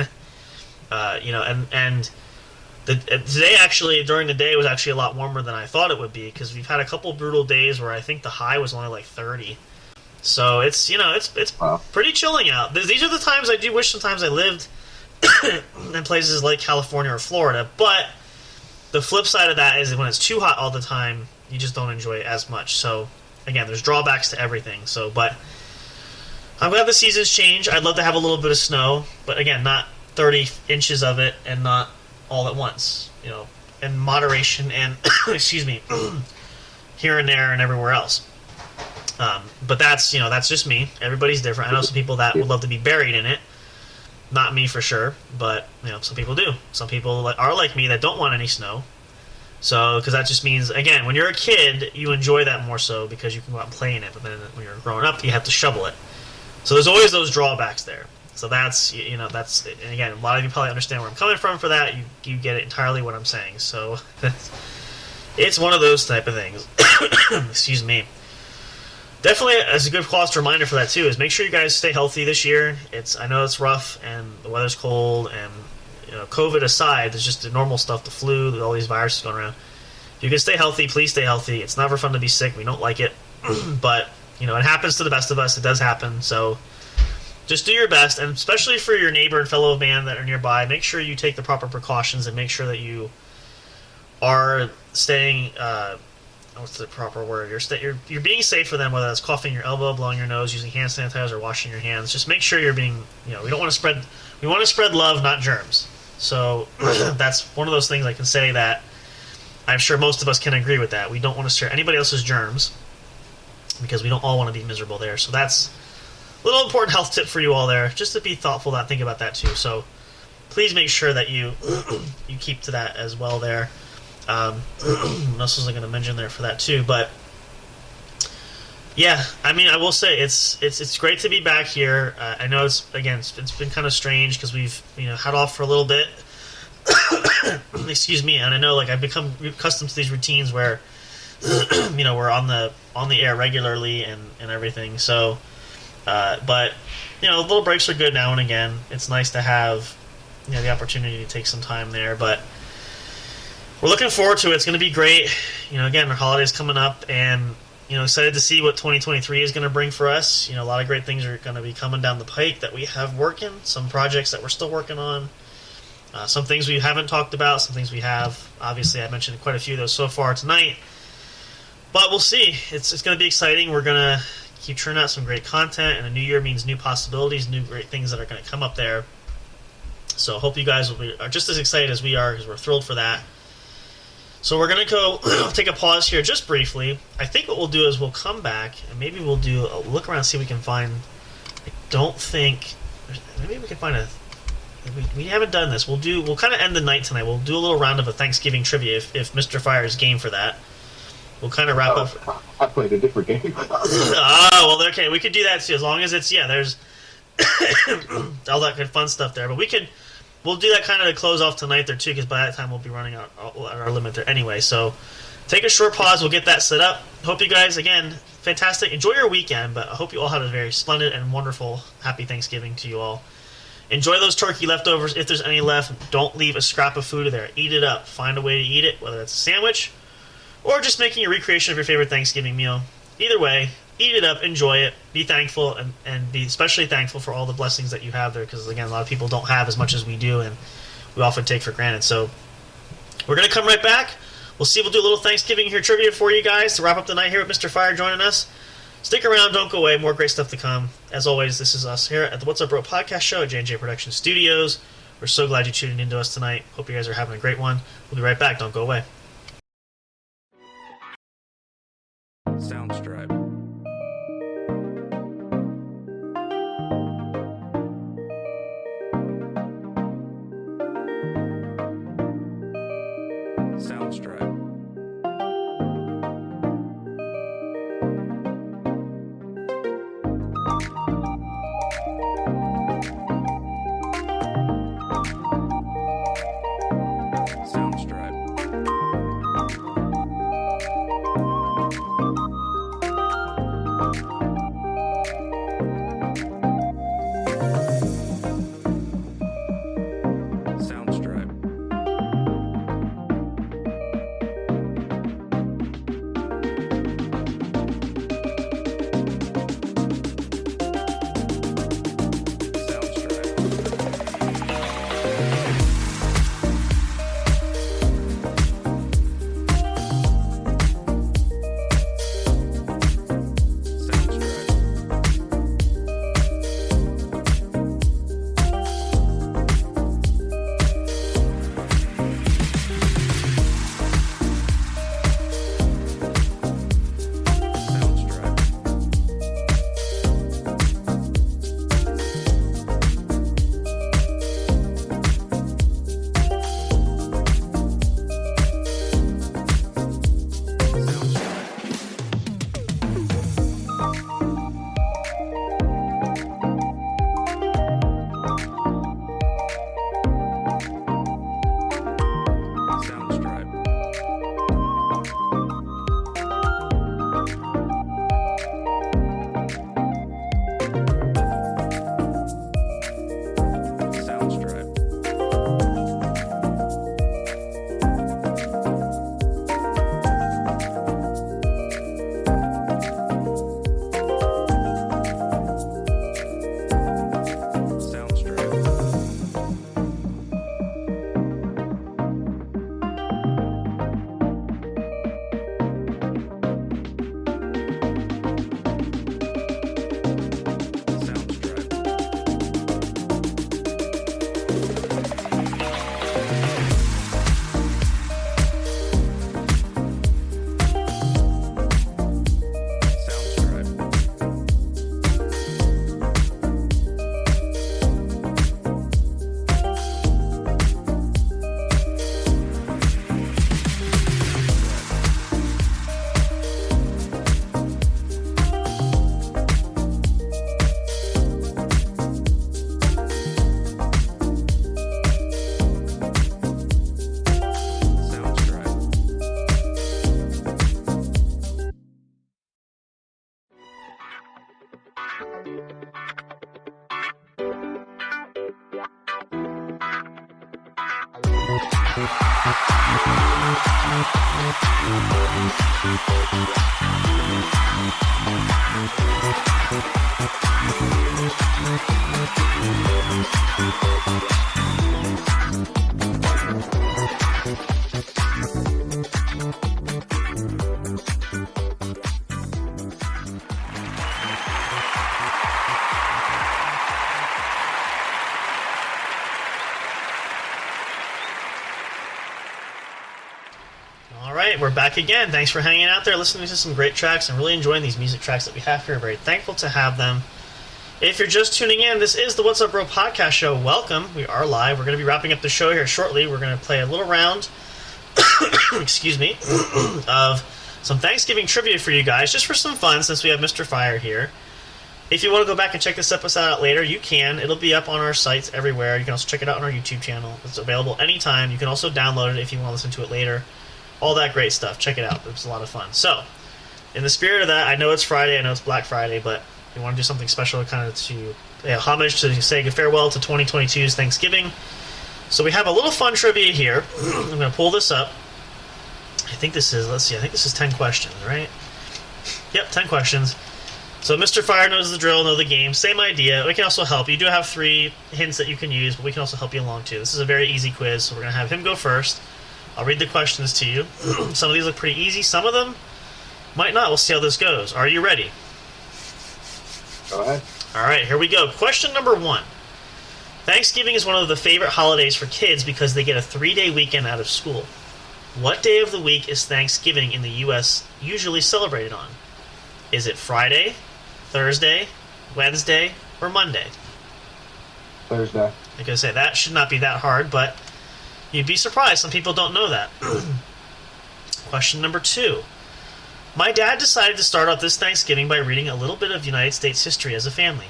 today actually during the day was actually a lot warmer than I thought it would be, because we've had a couple brutal days where I think the high was only like 30. So it's Wow. pretty chilling out. These are the times I do wish sometimes I lived in places like California or Florida. But the flip side of that is that when it's too hot all the time, you just don't enjoy it as much. So again, there's drawbacks to everything. So, but I'm glad the seasons change. I'd love to have a little bit of snow, but again, not 30 inches of it and not all at once, in moderation and, excuse me, here and there and everywhere else. But that's just me. Everybody's different. I know some people that would love to be buried in it. Not me for sure, but, some people do. Some people are like me that don't want any snow. So, because that just means, again, when you're a kid, you enjoy that more so because you can go out and play in it, but then when you're growing up, you have to shovel it. So there's always those drawbacks there. So that's, and again, a lot of you probably understand where I'm coming from for that. You get it entirely what I'm saying. So it's one of those type of things. Excuse me. Definitely, as a good cause reminder for that too, is make sure you guys stay healthy this year. I know it's rough and the weather's cold, and COVID aside, there's just the normal stuff, the flu, all these viruses going around. If you can stay healthy, please stay healthy. It's never fun to be sick. We don't like it. But, you know, it happens to the best of us. It does happen. So just do your best. And especially for your neighbor and fellow man that are nearby, make sure you take the proper precautions and make sure that you are staying... what's the proper word? You're being safe for them, whether that's coughing your elbow, blowing your nose, using hand sanitizer, washing your hands. Just make sure you're being, you know, we want to spread love, not germs. So that's one of those things I can say that I'm sure most of us can agree with that. We don't want to share anybody else's germs because we don't all want to be miserable there. So that's a little important health tip for you all there, just to be thoughtful that think about that too. So please make sure that you you keep to that as well there. What else was I going to mention there for that too? But yeah, I mean, I will say it's great to be back here. I know it's been kind of strange because we've had off for a little bit. Excuse me, and I know like I've become accustomed to these routines where we're on the air regularly and everything. So, but little breaks are good now and again. It's nice to have the opportunity to take some time there, but. We're looking forward to it. It's going to be great. Again, our holiday's coming up, and excited to see what 2023 is going to bring for us. A lot of great things are going to be coming down the pike that we have working. Some projects that we're still working on. Some things we haven't talked about. Some things we have. Obviously, I mentioned quite a few of those so far tonight. But we'll see. It's going to be exciting. We're going to keep churning out some great content, and a new year means new possibilities, new great things that are going to come up there. So I hope you guys are just as excited as we are, because we're thrilled for that. So we're going to go take a pause here just briefly. I think what we'll do is we'll come back and maybe we'll do a look around, see if we can find... I don't think... Maybe we can find a... We haven't done this. We'll kind of end the night tonight. We'll do a little round of a Thanksgiving trivia if Mr. Fire is game for that. We'll kind of wrap up... I played a different game. Well, okay. We could do that too, as long as it's... Yeah, there's all that good fun stuff there. But we'll do that kind of to close off tonight there, too, because by that time we'll be running out at our limit there anyway. So take a short pause. We'll get that set up. Hope you guys, again, fantastic. Enjoy your weekend, but I hope you all had a very splendid and wonderful, happy Thanksgiving to you all. Enjoy those turkey leftovers. If there's any left, don't leave a scrap of food there. Eat it up. Find a way to eat it, whether it's a sandwich or just making a recreation of your favorite Thanksgiving meal. Either way, eat it up, enjoy it, be thankful, and be especially thankful for all the blessings that you have there, because, again, a lot of people don't have as much as we do, and we often take for granted. So we're going to come right back. We'll see if we'll do a little Thanksgiving here trivia for you guys to wrap up the night here with Mr. Fire joining us. Stick around, don't go away, more great stuff to come. As always, this is us here at the What's Up Bro podcast show at J&J Production Studios. We're so glad you tuned into us tonight. Hope you guys are having a great one. We'll be right back. Don't go away. Soundstripe. Soundstripe. We're back again. Thanks for hanging out there, listening to some great tracks, and really enjoying these music tracks that we have here. Very thankful to have them. If you're just tuning in, this is the What's Up Bro podcast show. Welcome. We are live. We're going to be wrapping up the show here shortly. We're going to play a little round, excuse me, of some Thanksgiving trivia for you guys, just for some fun, since we have Mr. Fire here. If you want to go back and check this episode out later, you can. It'll be up on our sites everywhere. You can also check it out on our YouTube channel. It's available anytime. You can also download it if you want to listen to it later. All that great stuff. Check it out. It was a lot of fun. So, in the spirit of that, I know it's Friday, I know it's Black Friday, but we want to do something special kind of to pay a homage to say farewell to 2022's Thanksgiving. So we have a little fun trivia here. I'm going to pull this up. I think this is 10 questions, right? Yep, 10 questions. So Mr. Fire knows the drill, know the game. Same idea. We can also help. You do have 3 hints that you can use, but we can also help you along too. This is a very easy quiz, so we're going to have him go first. I'll read the questions to you. Some of these look pretty easy. Some of them might not. We'll see how this goes. Are you ready? Go ahead. All right, here we go. Question number 1. Thanksgiving is one of the favorite holidays for kids because they get a 3-day weekend out of school. What day of the week is Thanksgiving in the U.S. usually celebrated on? Is it Friday, Thursday, Wednesday, or Monday? Thursday. Like I say, that should not be that hard, but you'd be surprised. Some people don't know that. Question number 2. My dad decided to start off this Thanksgiving by reading a little bit of United States history as a family.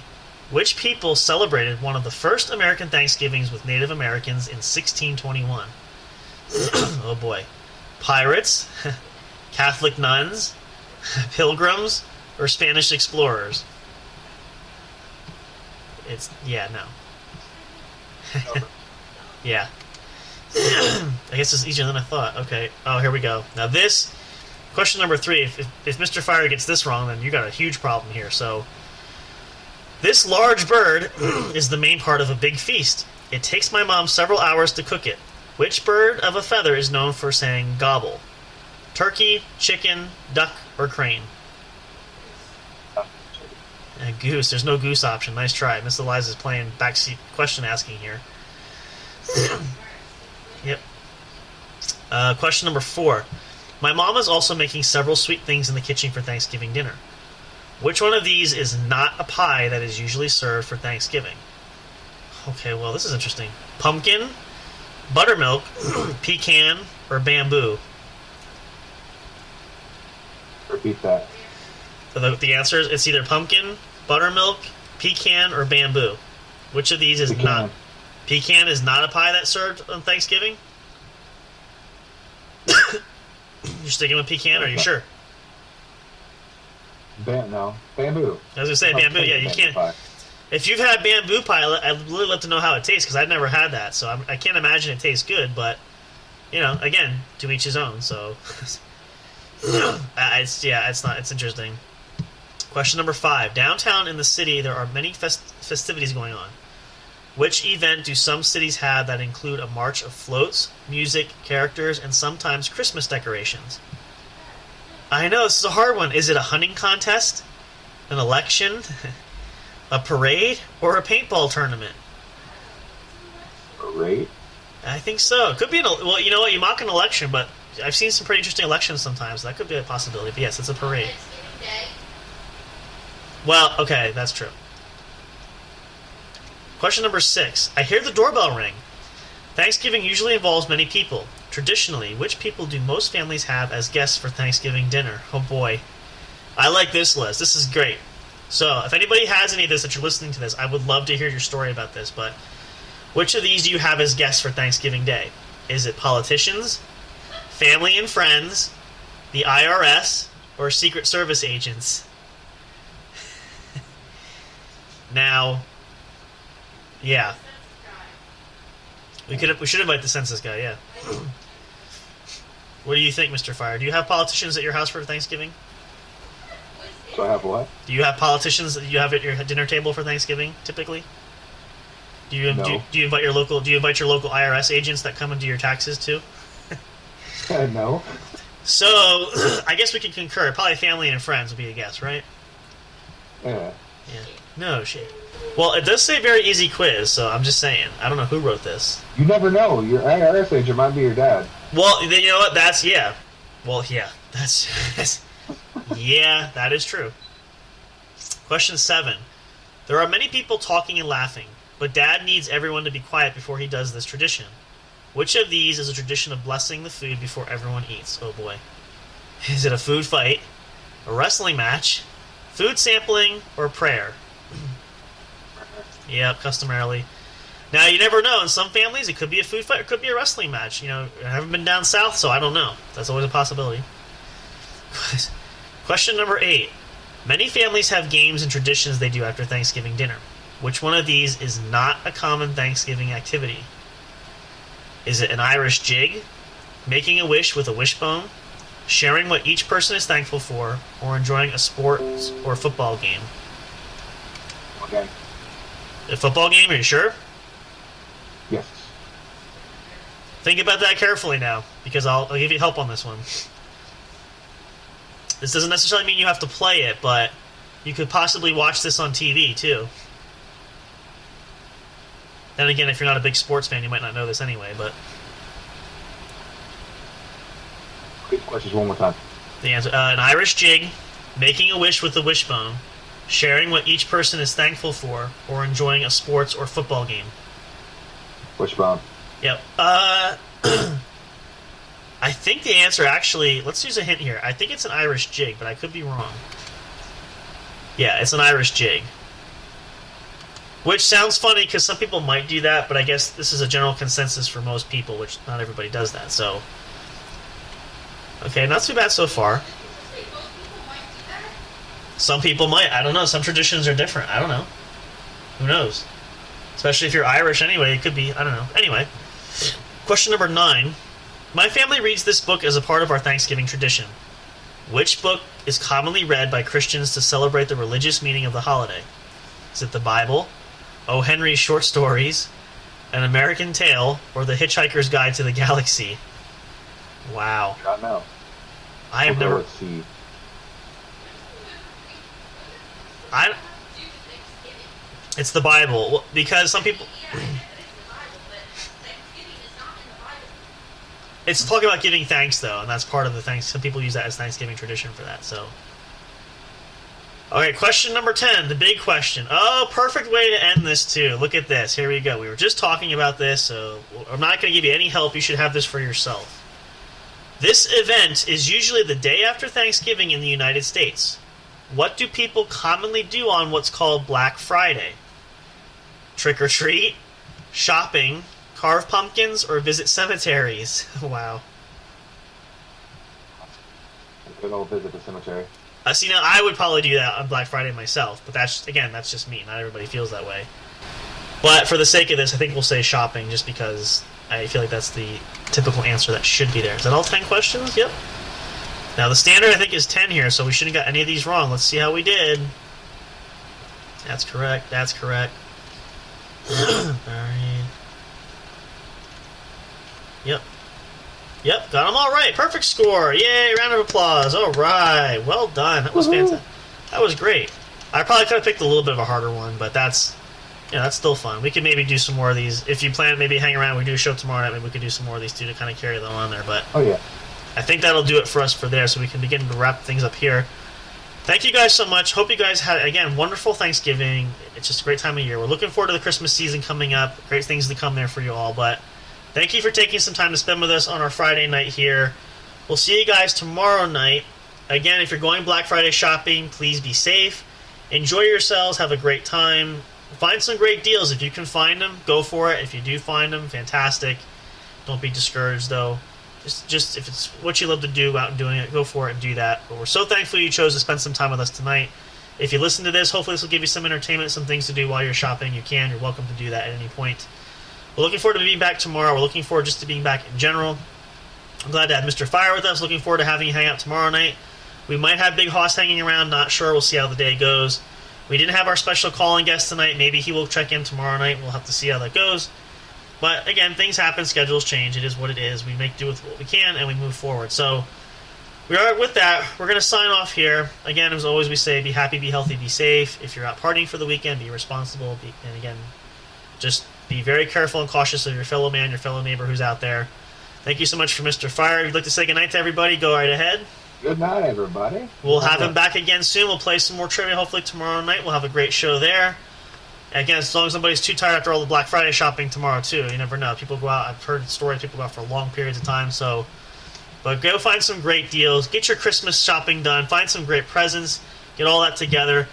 Which people celebrated one of the first American Thanksgivings with Native Americans in 1621? Oh boy. Pirates, Catholic nuns, pilgrims, or Spanish explorers? No. Yeah. I guess it's easier than I thought. Okay. Oh, here we go. Now this, question number 3, if Mr. Fire gets this wrong, then you got a huge problem here. So, this large bird is the main part of a big feast. It takes my mom several hours to cook it. Which bird of a feather is known for saying gobble? Turkey, chicken, duck, or crane? Goose. There's no goose option. Nice try. Miss Eliza's playing backseat question asking here. Yep. Question number 4. My mom is also making several sweet things in the kitchen for Thanksgiving dinner. Which one of these is not a pie that is usually served for Thanksgiving? Okay, well, this is interesting. Pumpkin, buttermilk, pecan, or bamboo? Repeat that. The answer is it's either pumpkin, buttermilk, pecan, or bamboo. Which of these is Pecan. not? Pecan is not a pie that's served on Thanksgiving? You're sticking with pecan, are you sure? No. Bamboo. I was going to say bamboo, yeah, you can't. Pie. If you've had bamboo pie, I'd really love to know how it tastes, because I've never had that, so I can't imagine it tastes good, but, you know, again, to each his own, so. It's interesting. Question number 5. Downtown in the city, there are many festivities going on. Which event do some cities have that include a march of floats, music, characters, and sometimes Christmas decorations? I know, this is a hard one. Is it a hunting contest, an election, a parade, or a paintball tournament? Parade? I think so. It could be well, you know what? You mock an election, but I've seen some pretty interesting elections sometimes. That could be a possibility. But yes, it's a parade. Thanksgiving Day. Well, okay, that's true. Question number 6. I hear the doorbell ring. Thanksgiving usually involves many people. Traditionally, which people do most families have as guests for Thanksgiving dinner? Oh boy. I like this list. This is great. So, if anybody has any of this that you're listening to this, I would love to hear your story about this, but which of these do you have as guests for Thanksgiving Day? Is it politicians, family and friends, the IRS, or Secret Service agents? Now, yeah. We should invite the census guy. Yeah. What do you think, Mr. Fire? Do you have politicians at your house for Thanksgiving? So I have what? Do you have politicians that you have at your dinner table for Thanksgiving typically? Do you No. do you invite your local IRS agents that come and do your taxes too? No. So I guess we can concur. Probably family and friends would be a guess, right? Yeah. Yeah. No shit. Well, it does say very easy quiz, so I'm just saying. I don't know who wrote this. You never know. Your IRS agent might be your dad. Well, then you know what? That's yeah. Well, yeah. That's yeah. That is true. Question 7. There are many people talking and laughing, but Dad needs everyone to be quiet before he does this tradition. Which of these is a tradition of blessing the food before everyone eats? Oh boy. Is it a food fight, a wrestling match, food sampling, or prayer? Yep, customarily. Now, you never know. In some families, it could be a food fight, it could be a wrestling match. You know, I haven't been down south, so I don't know. That's always a possibility. Question number 8. Many families have games and traditions they do after Thanksgiving dinner. Which one of these is not a common Thanksgiving activity? Is it an Irish jig, making a wish with a wishbone, sharing what each person is thankful for, or enjoying a sports or football game? Okay. A football game, are you sure? Yes. Think about that carefully now, because I'll give you help on this one. This doesn't necessarily mean you have to play it, but you could possibly watch this on TV, too. Then again, if you're not a big sports fan, you might not know this anyway, but... Repeat the questions one more time. The answer, an Irish jig, making a wish with a wishbone, sharing what each person is thankful for, or enjoying a sports or football game. Wishbone. Yep. I think the answer actually... Let's use a hint here. I think it's an Irish jig, but I could be wrong. Yeah, it's an Irish jig. Which sounds funny because some people might do that, but I guess this is a general consensus for most people, which not everybody does that, so... Okay, not too bad so far. Some people might. I don't know. Some traditions are different. I don't know. Who knows? Especially if you're Irish anyway, it could be. I don't know. Anyway, question number 9. My family reads this book as a part of our Thanksgiving tradition. Which book is commonly read by Christians to celebrate the religious meaning of the holiday? Is it the Bible, O. Henry's short stories, An American Tale, or The Hitchhiker's Guide to the Galaxy? Wow. I know. I have never... Let's see. It's the Bible, well, because some people... It's talking about giving thanks, though, and that's part of the thanks. Some people use that as Thanksgiving tradition for that, so... Okay, question number 10, the big question. Oh, perfect way to end this, too. Look at this. Here we go. We were just talking about this, so I'm not going to give you any help. You should have this for yourself. This event is usually the day after Thanksgiving in the United States. What do people commonly do on what's called Black Friday? Trick or treat, shopping, carve pumpkins, or visit cemeteries? Wow. I'm gonna go visit the cemetery. See, now I would probably do that on Black Friday myself, but that's just me. Not everybody feels that way. But for the sake of this, I think we'll say shopping, just because I feel like that's the typical answer that should be there. Is that all 10 questions? Yep. Now, the standard, I think, is 10 here, so we shouldn't have got any of these wrong. Let's see how we did. That's correct. That's correct. Alright. Yep. Yep, got them all right. Perfect score. Yay, round of applause. All right. Well done. That was fantastic. That was great. I probably could have picked a little bit of a harder one, but that's still fun. We could maybe do some more of these. If you plan, maybe hang around. We do a show tomorrow night. Maybe we could do some more of these too to kind of carry them on there. But Oh, yeah. I think that'll do it for us for there, so we can begin to wrap things up here. Thank you guys so much. Hope you guys had, again, wonderful Thanksgiving. It's just a great time of year. We're looking forward to the Christmas season coming up. Great things to come there for you all. But thank you for taking some time to spend with us on our Friday night here. We'll see you guys tomorrow night. Again, if you're going Black Friday shopping, please be safe. Enjoy yourselves. Have a great time. Find some great deals. If you can find them, go for it. If you do find them, fantastic. Don't be discouraged, though. Just if it's what you love to do, out and doing it, go for it and do that. But we're so thankful you chose to spend some time with us tonight. If you listen to this, hopefully this will give you some entertainment, some things to do while you're shopping. You're welcome to do that at any point. We're looking forward to being back tomorrow. We're looking forward just to being back in general. I'm glad to have Mr. Fire with us. Looking forward to having you hang out tomorrow night. We might have Big Hoss hanging around. Not sure. We'll see how the day goes. We didn't have our special call-in guest tonight. Maybe he will check in tomorrow night. We'll have to see how that goes. But again, things happen. Schedules change. It is what it is. We make do with what we can, and we move forward. So we are with that. We're going to sign off here. Again, as always, we say be happy, be healthy, be safe. If you're out partying for the weekend, be responsible. And again, just be very careful and cautious of your fellow man, your fellow neighbor who's out there. Thank you so much for Mr. Fire. If you'd like to say goodnight to everybody, go right ahead. Good night, everybody. We'll have him back again soon. We'll play some more trivia hopefully tomorrow night. We'll have a great show there. Again, as long as nobody's too tired after all the Black Friday shopping tomorrow, too. You never know. People go out. I've heard stories people go out for long periods of time. But go find some great deals. Get your Christmas shopping done. Find some great presents. Get all that together.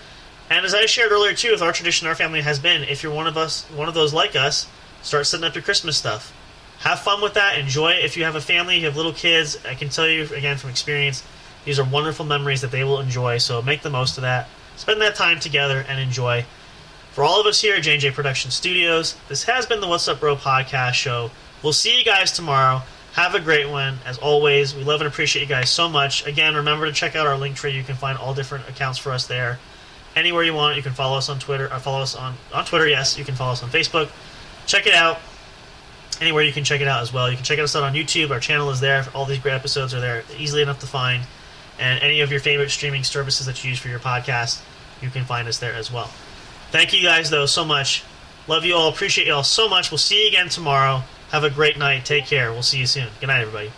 And as I shared earlier, too, with our tradition, our family has been, if you're one of those like us, start setting up your Christmas stuff. Have fun with that. Enjoy it. If you have a family, you have little kids, I can tell you, again, from experience, these are wonderful memories that they will enjoy. So make the most of that. Spend that time together and enjoy. For all of us here at J&J Production Studios, this has been the What's Up Bro podcast show. We'll see you guys tomorrow. Have a great one. As always, we love and appreciate you guys so much. Again, remember to check out our link tree. You can find all different accounts for us there. Anywhere you want, you can follow us on Twitter. Follow us on Twitter, yes. You can follow us on Facebook. Check it out. Anywhere you can check it out as well. You can check us out on YouTube. Our channel is there. All these great episodes are there. Easily enough to find. And any of your favorite streaming services that you use for your podcast, you can find us there as well. Thank you guys, though, so much. Love you all. Appreciate you all so much. We'll see you again tomorrow. Have a great night. Take care. We'll see you soon. Good night, everybody.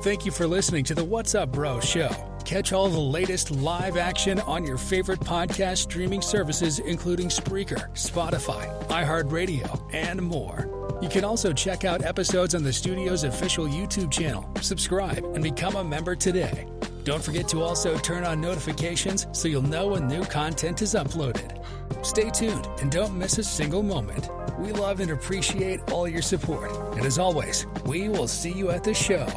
Thank you for listening to the What's Up Bro show. Catch all the latest live action on your favorite podcast streaming services, including Spreaker, Spotify, iHeartRadio, and more. You can also check out episodes on the studio's official YouTube channel. Subscribe and become a member today. Don't forget to also turn on notifications so you'll know when new content is uploaded. Stay tuned and don't miss a single moment. We love and appreciate all your support. And as always, we will see you at the show.